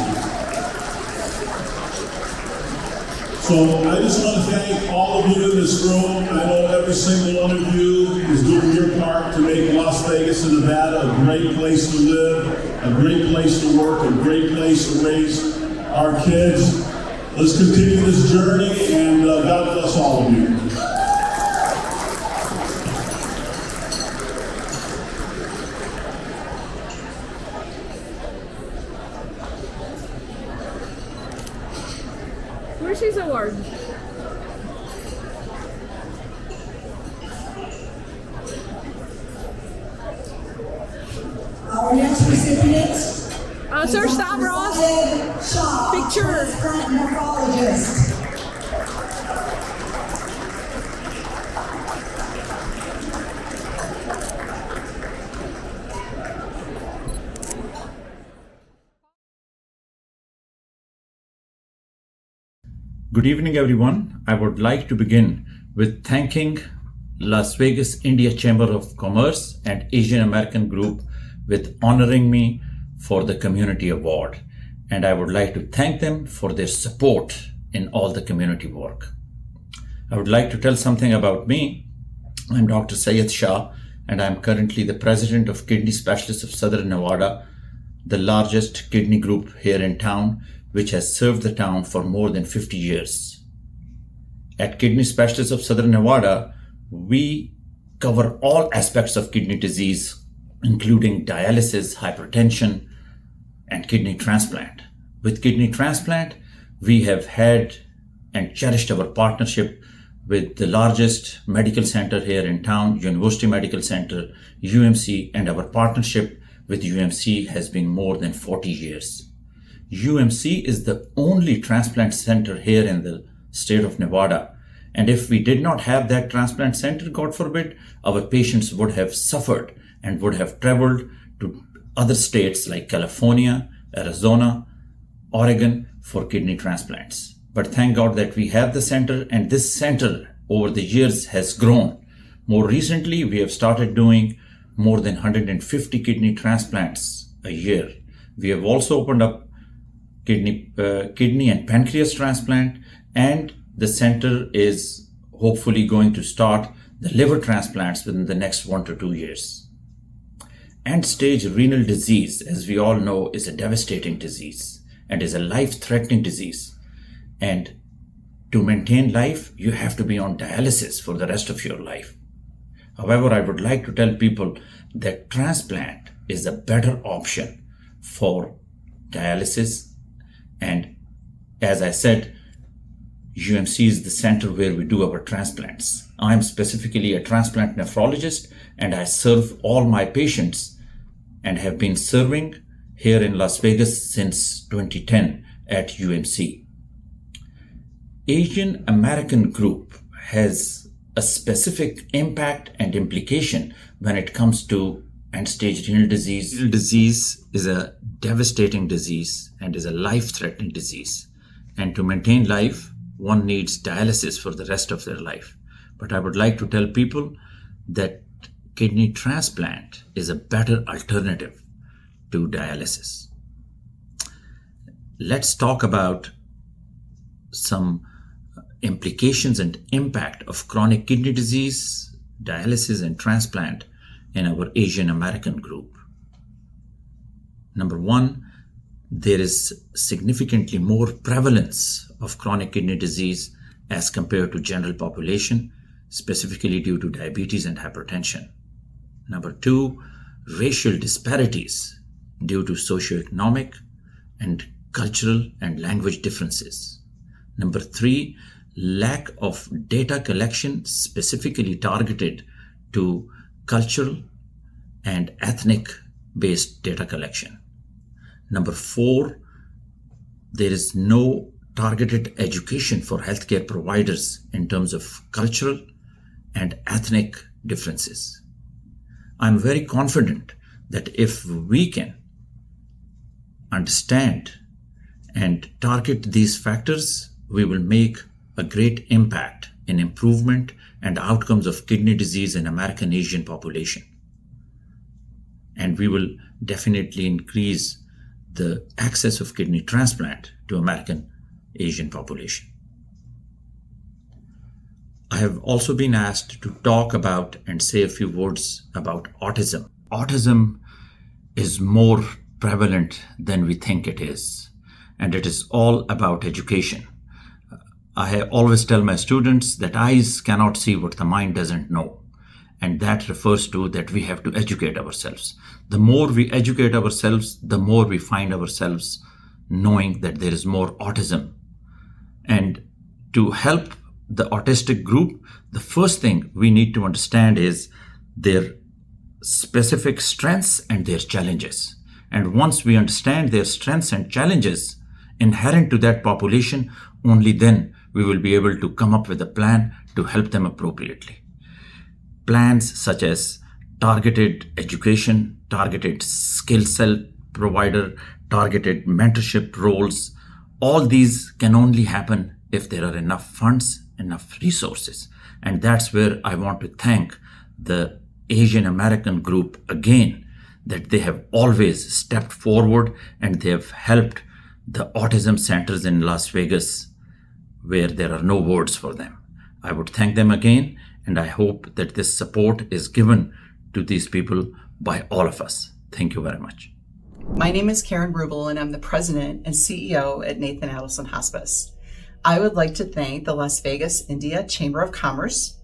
[SPEAKER 6] So, I just want to thank all of you in this room. I know every single one of you is doing your part to make Las Vegas and Nevada a great place to live, a great place to work, a great place to raise our kids. Let's continue this journey, and God bless all of you.
[SPEAKER 10] Where's his award?
[SPEAKER 8] Our next recipient,
[SPEAKER 10] Sir Stavros, picture.
[SPEAKER 8] Nephrologist.
[SPEAKER 12] Good evening, everyone. I would like to begin with thanking Las Vegas India Chamber of Commerce and Asian American Group with honoring me for the Community Award. And I would like to thank them for their support in all the community work. I would like to tell something about me. I'm Dr. Syed Shah, and I'm currently the president of Kidney Specialists of Southern Nevada, the largest kidney group here in town, which has served the town for more than 50 years. At Kidney Specialists of Southern Nevada, we cover all aspects of kidney disease, including dialysis, hypertension, and kidney transplant. With kidney transplant, we have had and cherished our partnership with the largest medical center here in town, University Medical Center, UMC, and our partnership with UMC has been more than 40 years. UMC is the only transplant center here in the state of Nevada. And if we did not have that transplant center, God forbid, our patients would have suffered and would have traveled to other states like California, Arizona, Oregon for kidney transplants. But thank God that we have the center, and this center over the years has grown. More recently, we have started doing more than 150 kidney transplants a year. We have also opened up kidney and pancreas transplant, and the center is hopefully going to start the liver transplants within the next 1 to 2 years. End-stage renal disease, as we all know, is a devastating disease and is a life-threatening disease. And to maintain life, you have to be on dialysis for the rest of your life. However, I would like to tell people that transplant is a better option for dialysis. And as I said, UMC is the center where we do our transplants. I'm specifically a transplant nephrologist, and I serve all my patients and have been serving here in Las Vegas since 2010 at UMC. Asian American Group has a specific impact and implication when it comes to end-stage renal disease. Renal disease is a devastating disease and is a life-threatening disease. And to maintain life, one needs dialysis for the rest of their life. But I would like to tell people that kidney transplant is a better alternative to dialysis. Let's talk about some implications and impact of chronic kidney disease, dialysis, and transplant in our Asian American group. Number one, there is significantly more prevalence of chronic kidney disease as compared to general population, specifically due to diabetes and hypertension. Number two, racial disparities due to socioeconomic and cultural and language differences. Number three, lack of data collection specifically targeted to cultural and ethnic-based data collection. Number four, there is no targeted education for healthcare providers in terms of cultural and ethnic differences. I'm very confident that if we can understand and target these factors, we will make a great impact in improvement and outcomes of kidney disease in American Asian population. And we will definitely increase the access of kidney transplant to American Asian population. I have also been asked to talk about and say a few words about autism. Autism is more prevalent than we think it is, and it is all about education. I always tell my students that eyes cannot see what the mind doesn't know. And that refers to that we have to educate ourselves. The more we educate ourselves, the more we find ourselves knowing that there is more autism. And to help the autistic group, the first thing we need to understand is their specific strengths and their challenges. And once we understand their strengths and challenges inherent to that population, only then we will be able to come up with a plan to help them appropriately. Plans such as targeted education, targeted skill set provider, targeted mentorship roles, all these can only happen if there are enough funds, enough resources. And that's where I want to thank the Asian American group again, that they have always stepped forward and they have helped the autism centers in Las Vegas where there are no words for them. I would thank them again, and I hope that this support is given to these people by all of us. Thank you very much.
[SPEAKER 13] My name is Karen Rubel, and I'm the president and CEO at Nathan Adelson Hospice. I would like to thank the Las Vegas India Chamber of Commerce,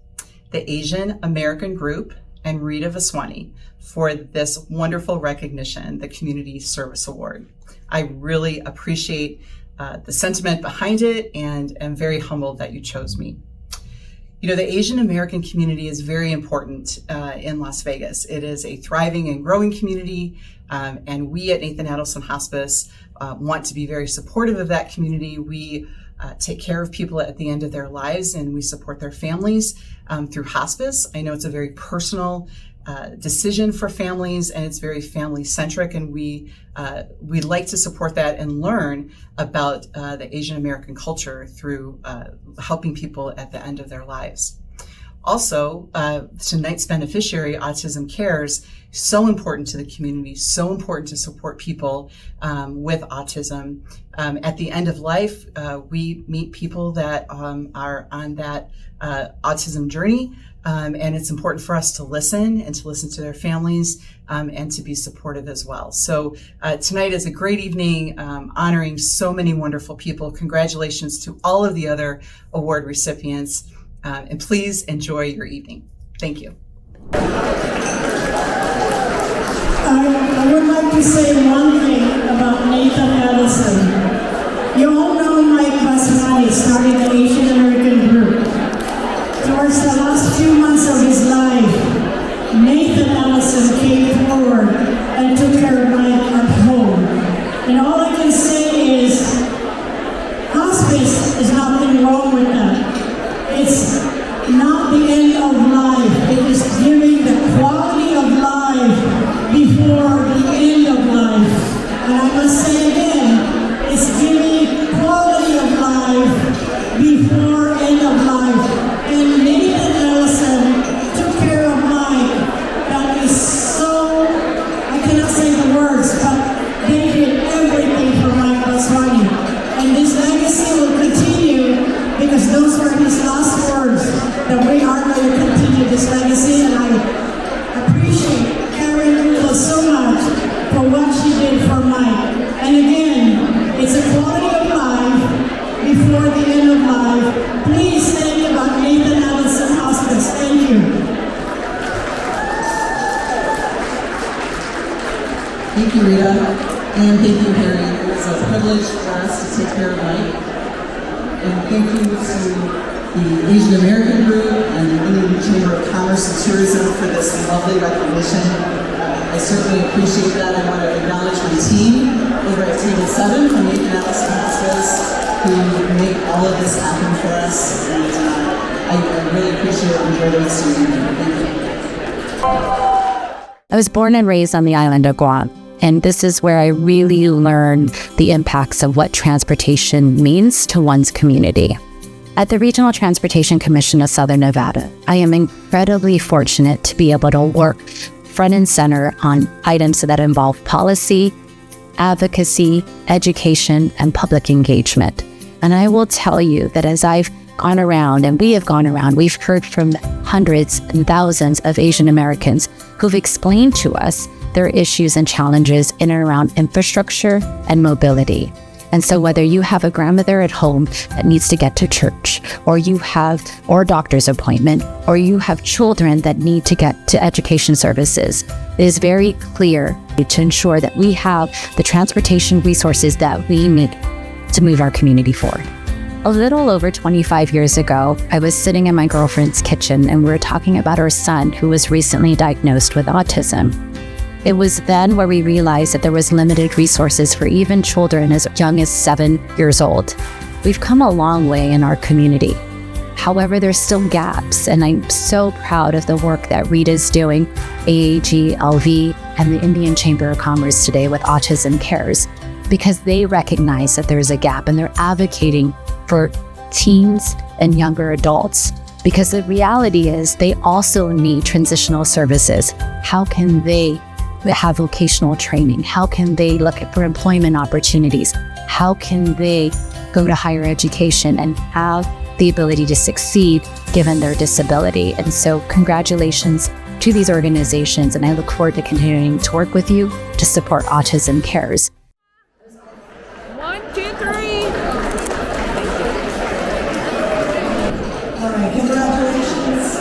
[SPEAKER 13] the Asian American Group, and Rita Vaswani for this wonderful recognition, the Community Service Award. I really appreciate the sentiment behind it, and am very humbled that you chose me. You know, the Asian American community is very important in Las Vegas. It is a thriving and growing community, and we at Nathan Adelson Hospice want to be very supportive of that community. We take care of people at the end of their lives, and we support their families through hospice. I know it's a very personal decision for families, and it's very family-centric, and we like to support that and learn about the Asian American culture through helping people at the end of their lives. Also, tonight's beneficiary, Autism Cares, so important to the community, so important to support people with autism. At the end of life, we meet people that are on that autism journey, and it's important for us to listen and to listen to their families and to be supportive as well. So tonight is a great evening, honoring so many wonderful people. Congratulations to all of the other award recipients. And please enjoy your evening. Thank you.
[SPEAKER 9] I would like to say one thing about Nathan Adelson. You all know Mike Vaswani started the Asian American Group. Towards the last few months of his life, Nathan Adelson came forward and took care of Mike at home. And all I can say is, hospice is nothing wrong with that. It's not the end of life. It is giving the quality of life before the end of life. And I must say again, it's giving quality of life before end of life. And Nathan Adelson took care of Mike. That is so, I cannot say the words, but they did everything for Mike Vaswani. And this legacy will continue because those were his last words, that we are going to continue this legacy. And I appreciate Karen Rubel so much for what she did for Mike. And again, it's a quality of life before the end of life. Please think about Nathan Adelson Hospice. Thank you.
[SPEAKER 14] Thank you, Rita. And thank you, Harry. It was a privilege for us to take care of Mike. And thank you to the Asian American Group and the Indian Chamber of Commerce and Tourism for this lovely recognition. I certainly appreciate that. I want to acknowledge my team over at Table 7 from Nathan Adelson Hospice who make all of this happen for us. And I really appreciate it and enjoy the rest of your evening. Thank you.
[SPEAKER 15] I was born and raised on the island of Guam. And this is where I really learned the impacts of what transportation means to one's community. At the Regional Transportation Commission of Southern Nevada, I am incredibly fortunate to be able to work front and center on items that involve policy, advocacy, education, and public engagement. And I will tell you that as I've gone around, and we have gone around, we've heard from hundreds and thousands of Asian Americans who've explained to us their issues and challenges in and around infrastructure and mobility. And so whether you have a grandmother at home that needs to get to church, or a doctor's appointment, or you have children that need to get to education services, it is very clear to ensure that we have the transportation resources that we need to move our community forward. A little over 25 years ago, I was sitting in my girlfriend's kitchen and we were talking about our son who was recently diagnosed with autism. It was then where we realized that there was limited resources for even children as young as 7 years old. We've come a long way in our community. However, there's still gaps, and I'm so proud of the work that Rita's doing, AAG, LV, and the Indian Chamber of Commerce today with Autism Cares, because they recognize that there's a gap and they're advocating for teens and younger adults. Because the reality is they also need transitional services. How can they have vocational training? How can they look for employment opportunities? How can they go to higher education and have the ability to succeed given their disability? And so congratulations to these organizations, and I look forward to continuing to work with you to support Autism Cares.
[SPEAKER 10] 1, 2, 3.
[SPEAKER 8] All right, congratulations.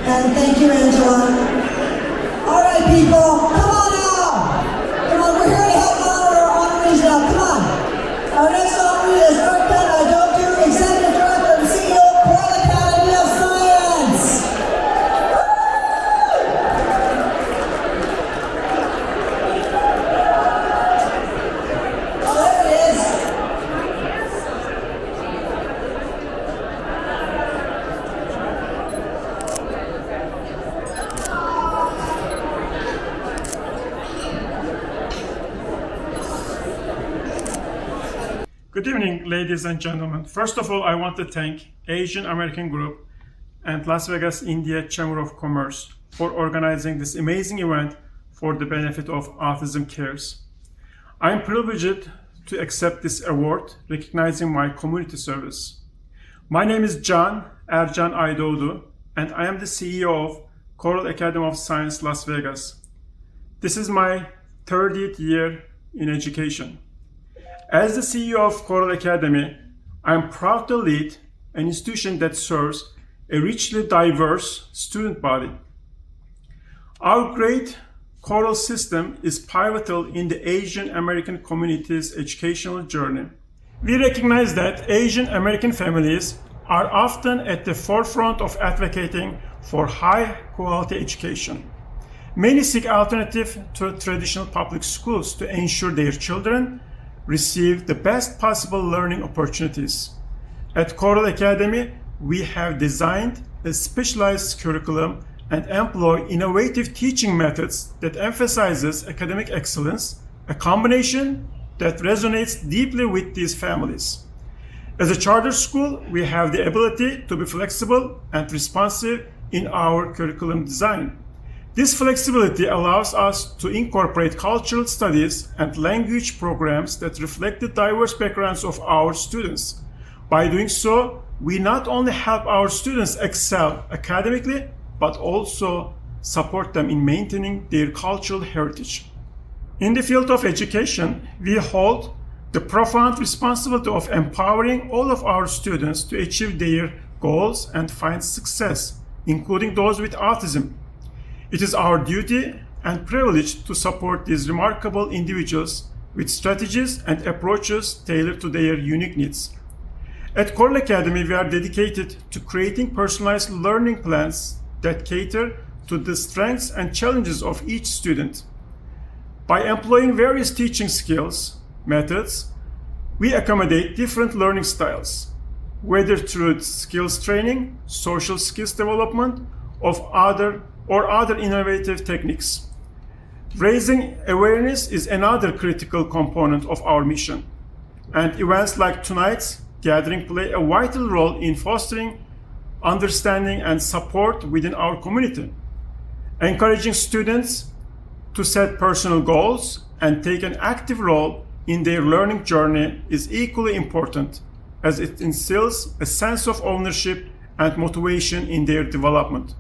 [SPEAKER 8] And thank you, Angela. All right, people, come on now. Come on, we're here to help honor our honorees now. Come on. Our next honoree is Rita, Executive Director and CEO of Coral Academy of Science. Oh, there it is.
[SPEAKER 16] Good evening, ladies and gentlemen. First of all, I want to thank Asian American Group and Las Vegas India Chamber of Commerce for organizing this amazing event for the benefit of Autism Cares. I am privileged to accept this award recognizing my community service. My name is Can Ercan Aydoğdu, and I am the CEO of Coral Academy of Science Las Vegas. This is my 30th year in education. As the CEO of Coral Academy, I am proud to lead an institution that serves a richly diverse student body. Our great Coral system is pivotal in the Asian American community's educational journey. We recognize that Asian American families are often at the forefront of advocating for high-quality education. Many seek alternatives to traditional public schools to ensure their children receive the best possible learning opportunities. At Coral Academy, we have designed a specialized curriculum and employ innovative teaching methods that emphasizes academic excellence, a combination that resonates deeply with these families. As a charter school, we have the ability to be flexible and responsive in our curriculum design. This flexibility allows us to incorporate cultural studies and language programs that reflect the diverse backgrounds of our students. By doing so, we not only help our students excel academically, but also support them in maintaining their cultural heritage. In the field of education, we hold the profound responsibility of empowering all of our students to achieve their goals and find success, including those with autism. It is our duty and privilege to support these remarkable individuals with strategies and approaches tailored to their unique needs. At Coral Academy, we are dedicated to creating personalized learning plans that cater to the strengths and challenges of each student. By employing various teaching skills, methods, we accommodate different learning styles, whether through skills training, social skills development, or other innovative techniques. Raising awareness is another critical component of our mission, and events like tonight's gathering play a vital role in fostering understanding and support within our community. Encouraging students to set personal goals and take an active role in their learning journey is equally important, as it instills a sense of ownership and motivation in their development.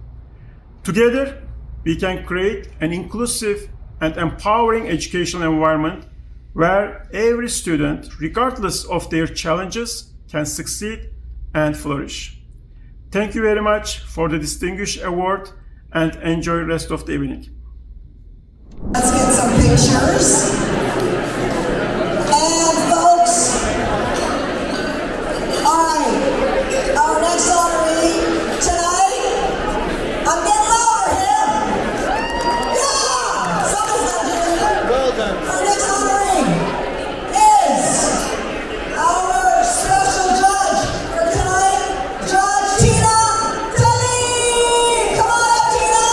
[SPEAKER 16] Together, we can create an inclusive and empowering educational environment where every student, regardless of their challenges, can succeed and flourish. Thank you very much for the distinguished award and enjoy the rest of the evening.
[SPEAKER 8] Let's get some pictures. And folks, all right, our next honoree tonight, I'm getting louder here. Yeah! Somebody's not doing it. Well done. Our next honoree is our special judge for tonight, Judge Tina Talim. Come on up, Tina.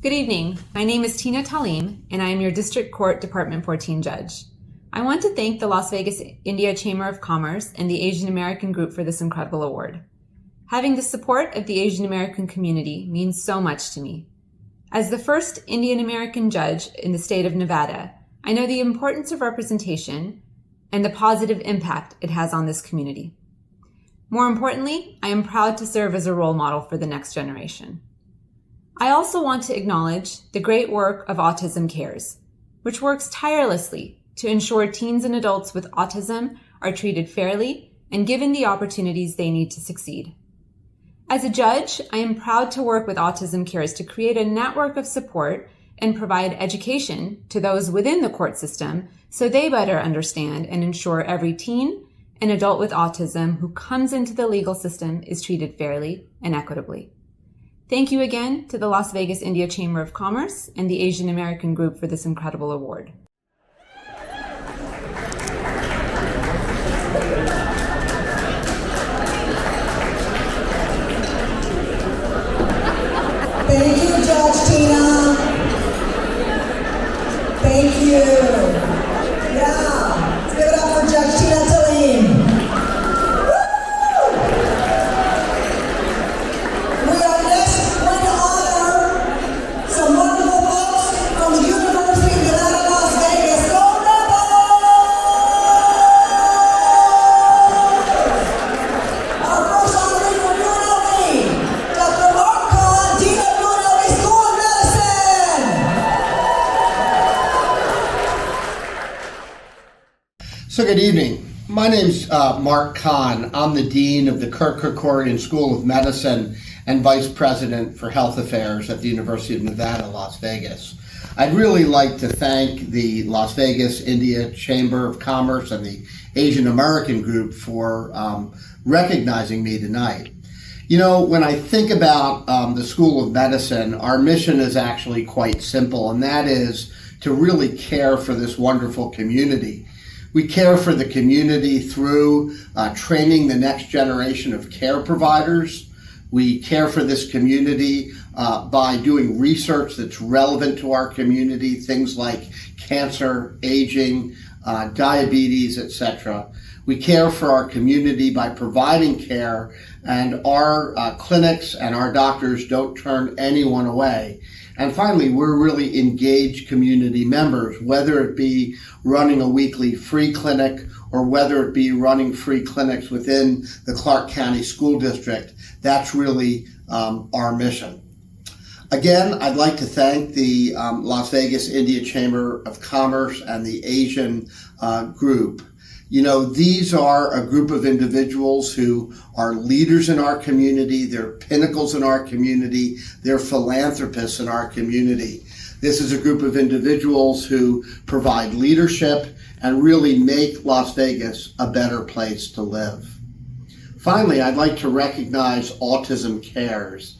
[SPEAKER 17] Good evening. My name is Tina Talim, and I am your District Court Department 14 judge. I want to thank the Las Vegas India Chamber of Commerce and the Asian American Group for this incredible award. Having the support of the Asian American community means so much to me. As the first Indian American judge in the state of Nevada, I know the importance of representation and the positive impact it has on this community. More importantly, I am proud to serve as a role model for the next generation. I also want to acknowledge the great work of Autism Cares, which works tirelessly to ensure teens and adults with autism are treated fairly and given the opportunities they need to succeed. As a judge, I am proud to work with Autism Cares to create a network of support and provide education to those within the court system so they better understand and ensure every teen and adult with autism who comes into the legal system is treated fairly and equitably. Thank you again to the Las Vegas India Chamber of Commerce and the Asian American Group for this incredible award.
[SPEAKER 8] Thank you, Judge Tina. Thank you. Yeah, let's give it up for Judge Tina Talim. We are next going to honor some wonderful folks from the University of Nevada, Las Vegas. Go Rebels! Our first honoree from UNLV, Dr. Mark Kahn, Dean of UNLV School of Medicine.
[SPEAKER 18] So good evening. My name's Mark Kahn. I'm the Dean of the Kirk Kerkorian School of Medicine and Vice President for Health Affairs at the University of Nevada, Las Vegas. I'd really like to thank the Las Vegas India Chamber of Commerce and the Asian American Group for recognizing me tonight. You know, when I think about the School of Medicine, our mission is actually quite simple, and that is to really care for this wonderful community. We care for the community through training the next generation of care providers. We care for this community by doing research that's relevant to our community, things like cancer, aging, diabetes, etc. We care for our community by providing care, and our clinics and our doctors don't turn anyone away. And finally, we're really engaged community members, whether it be running a weekly free clinic or whether it be running free clinics within the Clark County School District. That's really our mission. Again, I'd like to thank the Las Vegas India Chamber of Commerce and the Asian Group. You know, these are a group of individuals who are leaders in our community, they're pinnacles in our community, they're philanthropists in our community. This is a group of individuals who provide leadership and really make Las Vegas a better place to live. Finally, I'd like to recognize Autism Cares.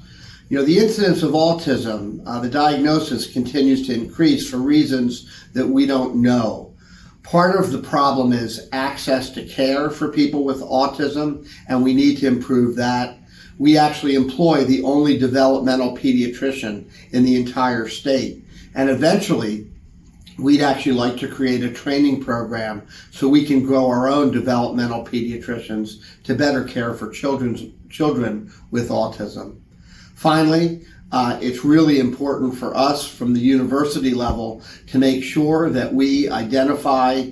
[SPEAKER 18] You know, the incidence of autism, the diagnosis continues to increase for reasons that we don't know. Part of the problem is access to care for people with autism, and we need to improve that. We actually employ the only developmental pediatrician in the entire state. And eventually, we'd actually like to create a training program so we can grow our own developmental pediatricians to better care for children with autism. Finally, it's really important for us from the university level to make sure that we identify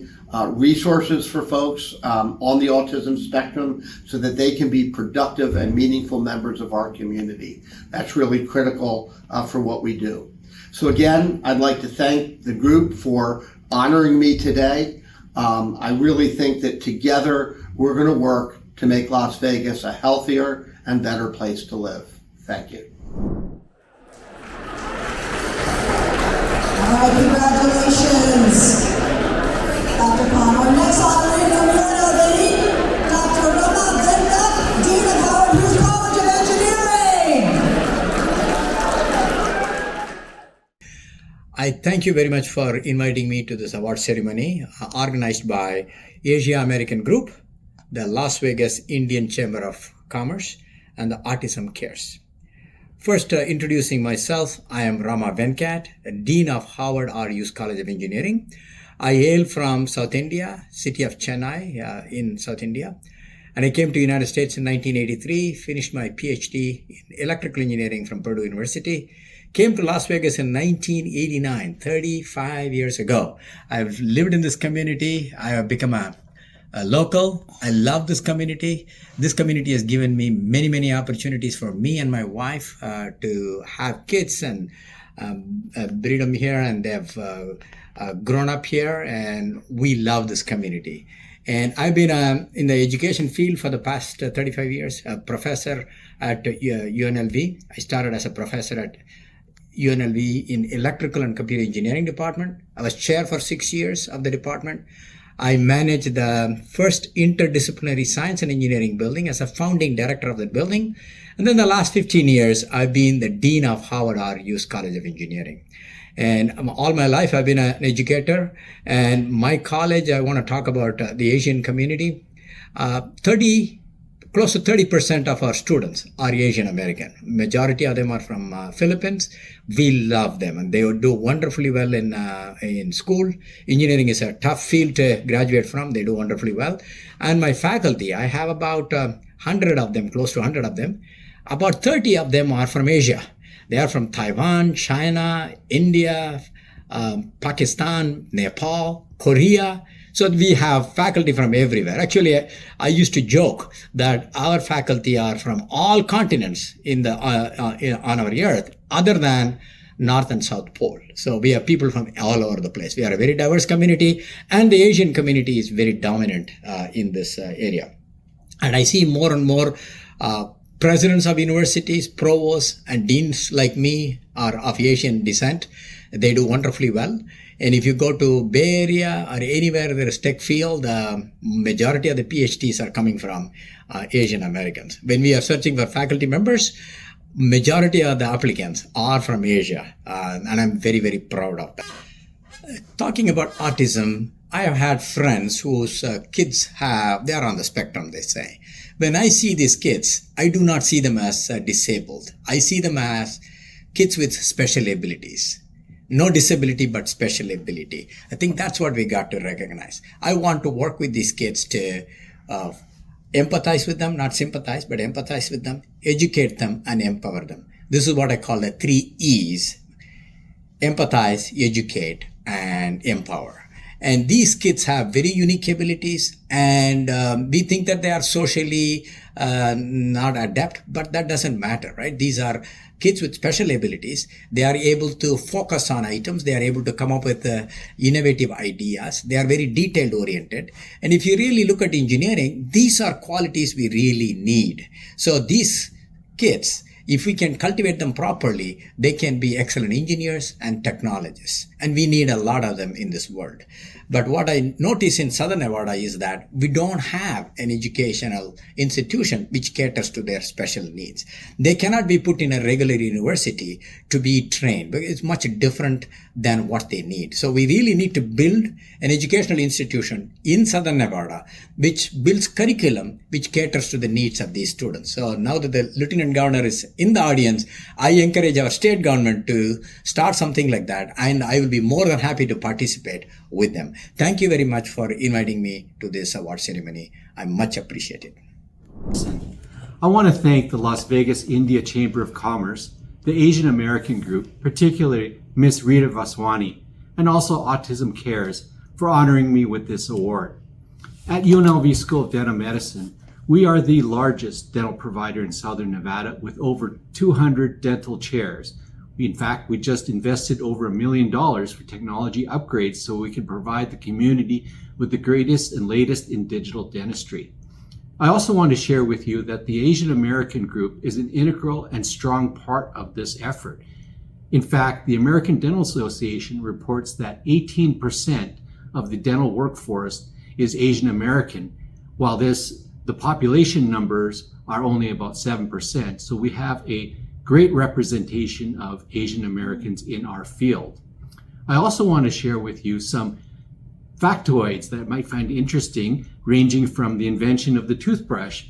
[SPEAKER 18] resources for folks on the autism spectrum so that they can be productive and meaningful members of our community. That's really critical for what we do. So again, I'd like to thank the group for honoring me today. I really think that together we're going to work to make Las Vegas a healthier and better place to live. Thank you.
[SPEAKER 8] All right, congratulations, Dr. Khan. Our next honoree from UNLV, Dr. Rama Venkat, Dean of Howard Hughes College of Engineering.
[SPEAKER 19] I thank you very much for inviting me to this award ceremony organized by Asia American Group, the Las Vegas Indian Chamber of Commerce, and the Autism Cares. First, introducing myself, I am Rama Venkat, Dean of Howard R. Hughes College of Engineering. I hail from South India, city of Chennai in South India. And I came to the United States in 1983, finished my PhD in electrical engineering from Purdue University, came to Las Vegas in 1989, 35 years ago. I've lived in this community. I have become a local. I love this community. This community has given me many, many opportunities for me and my wife to have kids and breed them here, and they've grown up here, and we love this community. And I've been in the education field for the past 35 years, a professor at UNLV. I started as a professor at UNLV in electrical and computer engineering department. I was chair for 6 years of the department. I managed the first interdisciplinary science and engineering building as a founding director of that building. And then the last 15 years, I've been the dean of Howard R. Hughes College of Engineering. And all my life, I've been an educator. And my college, I want to talk about the Asian community. Close to 30% of our students are Asian American. Majority of them are from Philippines. We love them, and they do wonderfully well in school. Engineering is a tough field to graduate from. They do wonderfully well. And my faculty, I have about 100 of them, close to 100 of them. About 30 of them are from Asia. They are from Taiwan, China, India, Pakistan, Nepal, Korea. So we have faculty from everywhere. Actually, I used to joke that our faculty are from all continents on our earth, other than North and South Pole. So we have people from all over the place. We are a very diverse community, and the Asian community is very dominant in this area. And I see more and more presidents of universities, provosts, and deans like me are of Asian descent. They do wonderfully well. And if you go to Bay Area or anywhere there is tech field, the majority of the PhDs are coming from Asian Americans. When we are searching for faculty members, majority of the applicants are from Asia. And I'm very, very proud of that. Talking about autism, I have had friends whose kids they are on the spectrum, they say. When I see these kids, I do not see them as disabled. I see them as kids with special abilities. No disability, but special ability. I think that's what we got to recognize. I want to work with these kids to empathize with them, not sympathize, but empathize with them, educate them, and empower them. This is what I call the 3 E's: empathize, educate, and empower. And these kids have very unique abilities, and we think that they are socially not adept, but that doesn't matter, right? These are kids with special abilities. They are able to focus on items. They are able to come up with innovative ideas. They are very detailed oriented. And if you really look at engineering, these are qualities we really need. So these kids, if we can cultivate them properly, they can be excellent engineers and technologists. And we need a lot of them in this world. But what I notice in Southern Nevada is that we don't have an educational institution which caters to their special needs. They cannot be put in a regular university to be trained, because it's much different than what they need. So we really need to build an educational institution in Southern Nevada which builds curriculum which caters to the needs of these students. So now that the Lieutenant Governor is in the audience, I encourage our state government to start something like that, and I will be more than happy to participate with them. Thank you very much for inviting me to this award ceremony. I much appreciate it.
[SPEAKER 20] I want to thank the Las Vegas India Chamber of Commerce, the Asian American Group, particularly Ms. Rita Vaswani, and also Autism Cares for honoring me with this award. At UNLV School of Dental Medicine, we are the largest dental provider in Southern Nevada with over 200 dental chairs. In fact, we just invested over $1 million for technology upgrades so we can provide the community with the greatest and latest in digital dentistry. I also want to share with you that the Asian American Group is an integral and strong part of this effort. In fact, the American Dental Association reports that 18% of the dental workforce is Asian American, while the population numbers are only about 7%. So we have a great representation of Asian Americans in our field. I also want to share with you some factoids that you might find interesting, ranging from the invention of the toothbrush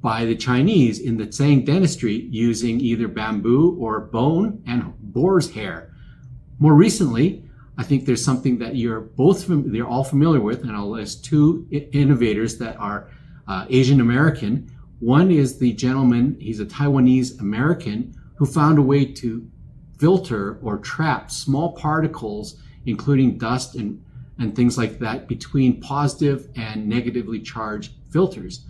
[SPEAKER 20] by the Chinese in the Tsang dentistry using either bamboo or bone and boar's hair. More recently, I think there's something that you're all familiar with, and I'll list two innovators that are Asian American. One is the gentleman, he's a Taiwanese American who found a way to filter or trap small particles, including dust and things like that, between positive and negatively charged filters.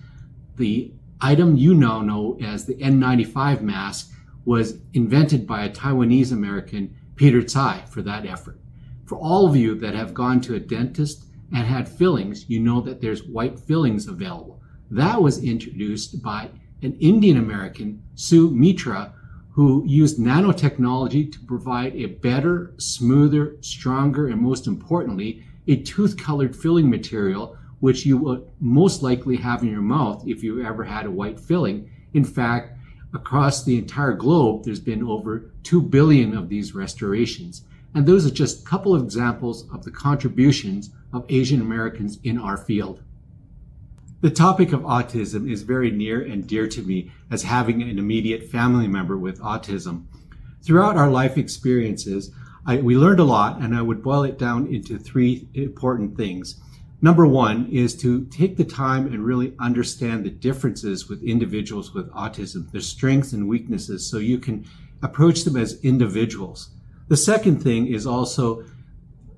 [SPEAKER 20] The item you now know as the N95 mask was invented by a Taiwanese American, Peter Tsai, for that effort. For all of you that have gone to a dentist and had fillings, you know that there's white fillings available. That was introduced by an Indian American, Sue Mitra, who used nanotechnology to provide a better, smoother, stronger, and most importantly, a tooth-colored filling material, which you would most likely have in your mouth if you ever had a white filling. In fact, across the entire globe, there's been over 2 billion of these restorations. And those are just a couple of examples of the contributions of Asian Americans in our field. The topic of autism is very near and dear to me as having an immediate family member with autism. Throughout our life experiences, we learned a lot, and I would boil it down into 3 important things. Number 1 is to take the time and really understand the differences with individuals with autism, their strengths and weaknesses, so you can approach them as individuals. The second thing is also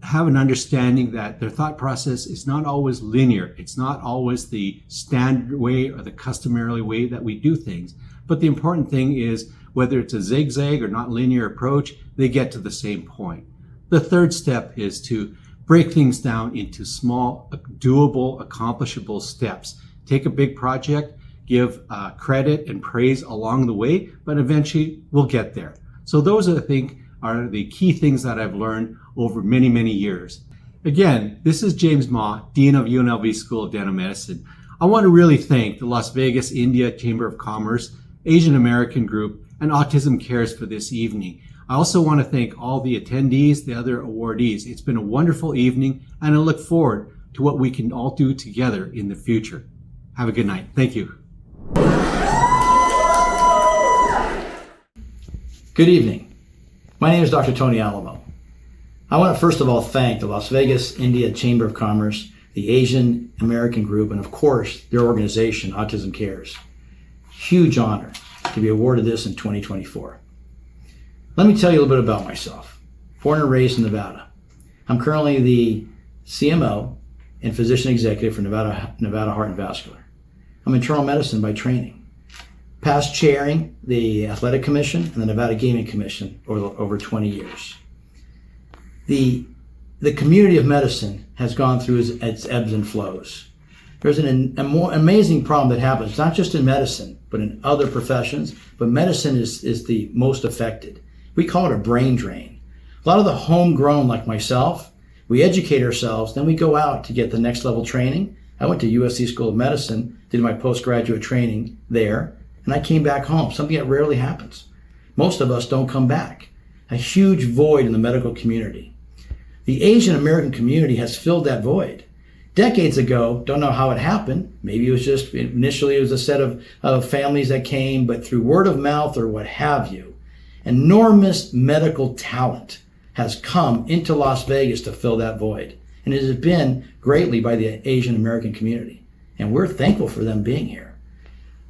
[SPEAKER 20] have an understanding that their thought process is not always linear. It's not always the standard way or the customarily way that we do things. But the important thing is, whether it's a zigzag or not linear approach, they get to the same point. The third step is to break things down into small, doable, accomplishable steps. Take a big project, give credit and praise along the way, but eventually we'll get there. So those, I think, are the key things that I've learned over many, many years. Again, this is James Ma, Dean of UNLV School of Dental Medicine. I want to really thank the Las Vegas India Chamber of Commerce, Asian American Group, and Autism Cares for this evening. I also want to thank all the attendees, the other awardees. It's been a wonderful evening, and I look forward to what we can all do together in the future. Have a good night. Thank you.
[SPEAKER 21] Good evening. My name is Dr. Tony Alamo. I want to first of all thank the Las Vegas India Chamber of Commerce, the Asian American Group, and of course their organization, Autism Cares. Huge honor to be awarded this in 2024. Let me tell you a little bit about myself. Born and raised in Nevada. I'm currently the CMO and physician executive for Nevada Heart and Vascular. I'm internal medicine by training. Past chairing the Athletic Commission and the Nevada Gaming Commission over 20 years. The community of medicine has gone through its ebbs and flows. There's an amazing problem that happens, not just in medicine, but in other professions, but medicine is the most affected. We call it a brain drain. A lot of the homegrown, like myself, we educate ourselves, then we go out to get the next level training. I went to USC School of Medicine, did my postgraduate training there, and I came back home, something that rarely happens. Most of us don't come back. A huge void in the medical community. The Asian American community has filled that void. Decades ago, don't know how it happened. Maybe it was just, initially it was a set of families that came, but through word of mouth or what have you, enormous medical talent has come into Las Vegas to fill that void. And it has been greatly by the Asian American community. And we're thankful for them being here.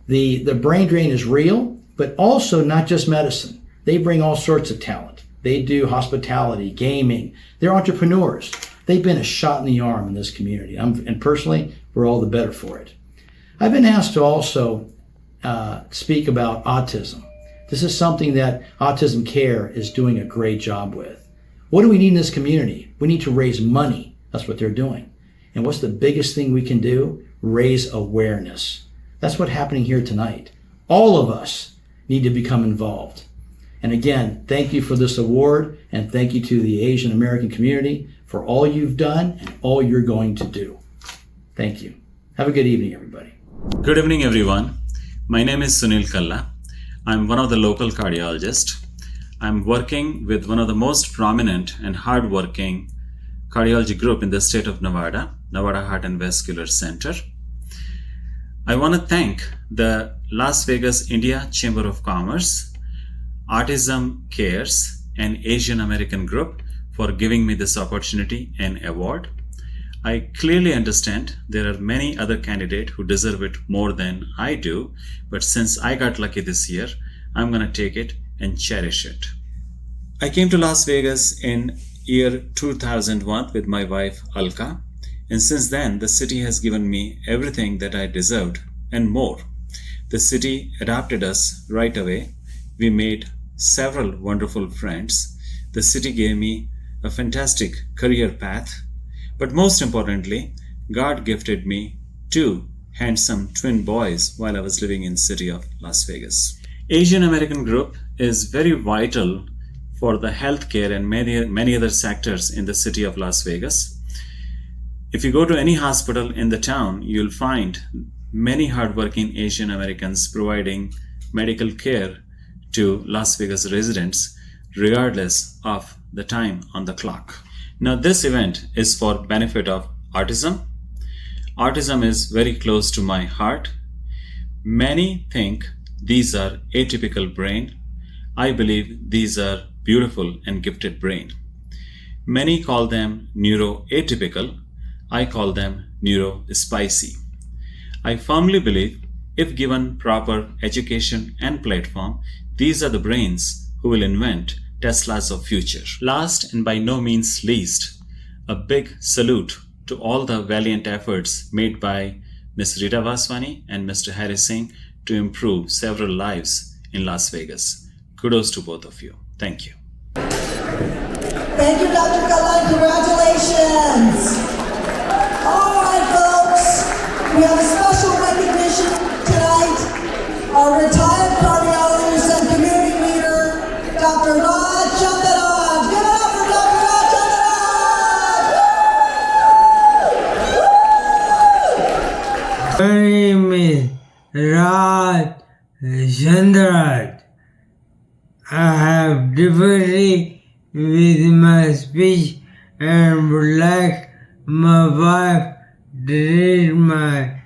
[SPEAKER 21] The brain drain is real, but also not just medicine. They bring all sorts of talent. They do hospitality, gaming. They're entrepreneurs. They've been a shot in the arm in this community. And personally, we're all the better for it. I've been asked to also speak about autism. This is something that Autism Care is doing a great job with. What do we need in this community? We need to raise money. That's what they're doing. And what's the biggest thing we can do? Raise awareness. That's what's happening here tonight. All of us need to become involved. And again, thank you for this award, and thank you to the Asian American community for all you've done and all you're going to do. Thank you. Have a good evening, everybody.
[SPEAKER 2] Good evening, everyone. My name is Sunil Kalla. I'm one of the local cardiologists. I'm working with one of the most prominent and hardworking cardiology group in the state of Nevada, Nevada Heart and Vascular Center. I want to thank the Las Vegas India Chamber of Commerce, Autism Cares, and Asian American Group for giving me this opportunity and award. I clearly understand there are many other candidates who deserve it more than I do, but since I got lucky this year, I'm going to take it and cherish it. I came to Las Vegas in year 2001 with my wife Alka, and since then the city has given me everything that I deserved and more. The city adopted us right away. We made several wonderful friends. The city gave me a fantastic career path, but most importantly, God gifted me 2 handsome twin boys while I was living in the city of Las Vegas. Asian American Group is very vital for the healthcare and many other sectors in the city of Las Vegas. If you go to any hospital in the town, you'll find many hardworking Asian Americans providing medical care to Las Vegas residents regardless of the time on the clock. Now this event is for benefit of autism. Autism is very close to my heart. Many think these are atypical brain. I believe these are beautiful and gifted brain. Many call them neuroatypical. I call them neurospicy. I firmly believe if given proper education and platform, these are the brains who will invent Teslas of future. Last and by no means least, a big salute to all the valiant efforts made by Ms. Rita Vaswani and Mr. Harry Singh to improve several lives in Las Vegas. Kudos to both of you. Thank you.
[SPEAKER 8] Thank you, Dr. Kalla. Congratulations. All right, folks. We have a special recognition tonight. Our retired cardiologist and community leader, Dr. Raj Chandaraj. Give it up for Dr. Raj Chandaraj.
[SPEAKER 22] My name is Raj Chandaraj. I have difficulty with my speech and would like my wife to read my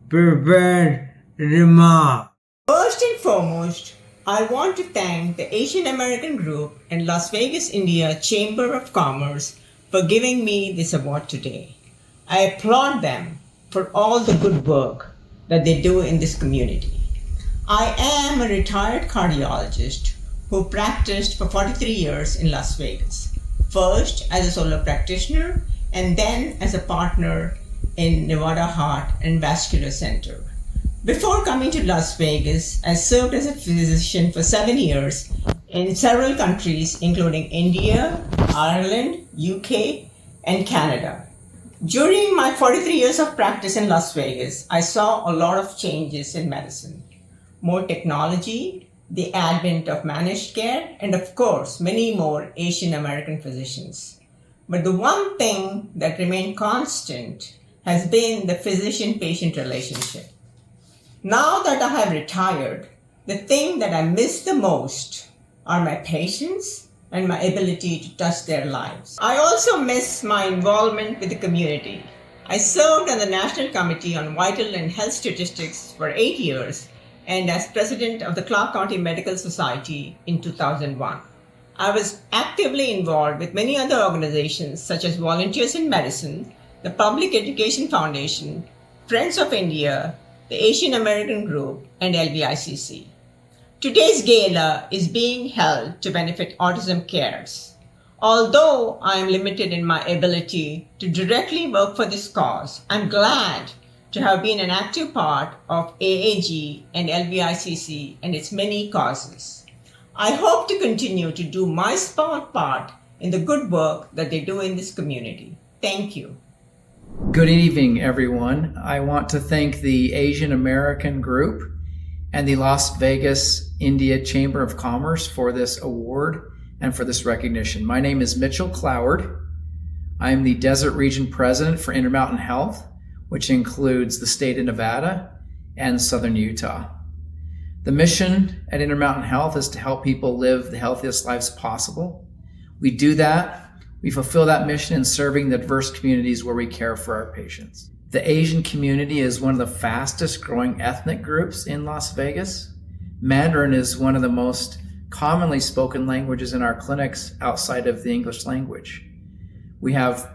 [SPEAKER 22] prepared remarks.
[SPEAKER 10] First and foremost, I want to thank the Asian American Group and Las Vegas India Chamber of Commerce for giving me this award today. I applaud them for all the good work that they do in this community. I am a retired cardiologist who practiced for 43 years in Las Vegas, first as a solo practitioner and then as a partner in Nevada Heart and Vascular Center. Before coming to Las Vegas, I served as a physician for 7 years in several countries including India, Ireland, UK, and Canada. During my 43 years of practice in Las Vegas, I saw a lot of changes in medicine. More technology, the advent of managed care, and of course, many more Asian American physicians. But the one thing that remained constant has been the physician-patient relationship. Now that I have retired, the thing that I miss the most are my patients and my ability to touch their lives. I also miss my involvement with the community.
[SPEAKER 1] I served on the National Committee on Vital and Health Statistics for 8 years and as president of the Clark County Medical Society in 2001. I was actively involved with many other organizations such as Volunteers in Medicine, the Public Education Foundation, Friends of India, the Asian American Group, and LVICC. Today's gala is being held to benefit Autism Cares. Although I am limited in my ability to directly work for this cause, I'm glad to have been an active part of AAG and LVICC and its many causes. I hope to continue to do my small part in the good work that they do in this community. Thank you.
[SPEAKER 5] Good evening, everyone. I want to thank the Asian American Group and the Las Vegas India Chamber of Commerce for this award and for this recognition. My name is Mitchell Cloward. I am the Desert Region President for Intermountain Health, which includes the state of Nevada and Southern Utah. The mission at Intermountain Health is to help people live the healthiest lives possible. We do that. We fulfill that mission in serving the diverse communities where we care for our patients. The Asian community is one of the fastest growing ethnic groups in Las Vegas. Mandarin is one of the most commonly spoken languages in our clinics outside of the English language. We have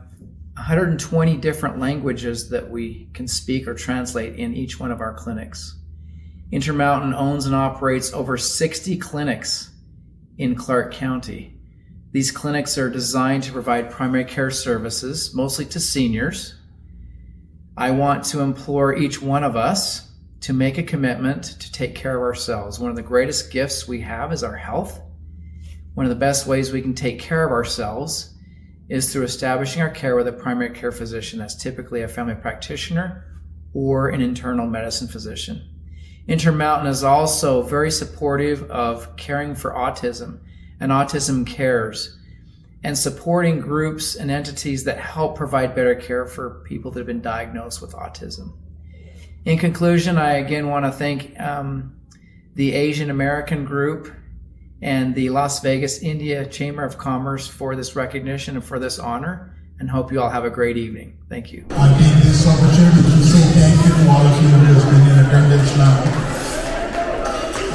[SPEAKER 5] 120 different languages that we can speak or translate in each one of our clinics. Intermountain owns and operates over 60 clinics in Clark County. These clinics are designed to provide primary care services, mostly to seniors. I want to implore each one of us to make a commitment to take care of ourselves. One of the greatest gifts we have is our health. One of the best ways we can take care of ourselves is through establishing our care with a primary care physician. That's typically a family practitioner or an internal medicine physician. Intermountain is also very supportive of caring for autism and Autism Cares, and supporting groups and entities that help provide better care for people that have been diagnosed with autism. In conclusion, I again want to thank the Asian American Group and the Las Vegas India Chamber of Commerce for this recognition and for this honor, and hope you all have a great evening. Thank you.
[SPEAKER 7] I take this opportunity to say thank you to all of you who has been in attendance now.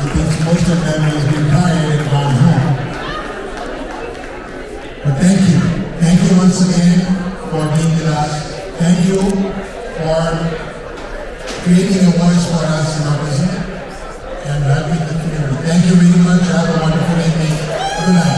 [SPEAKER 7] I think most of them has been tired and gone home. But thank you. Thank you once again for being with us. Thank you for creating a voice for us in autism and helping the community. Thank you very much. Have a wonderful evening. Good night.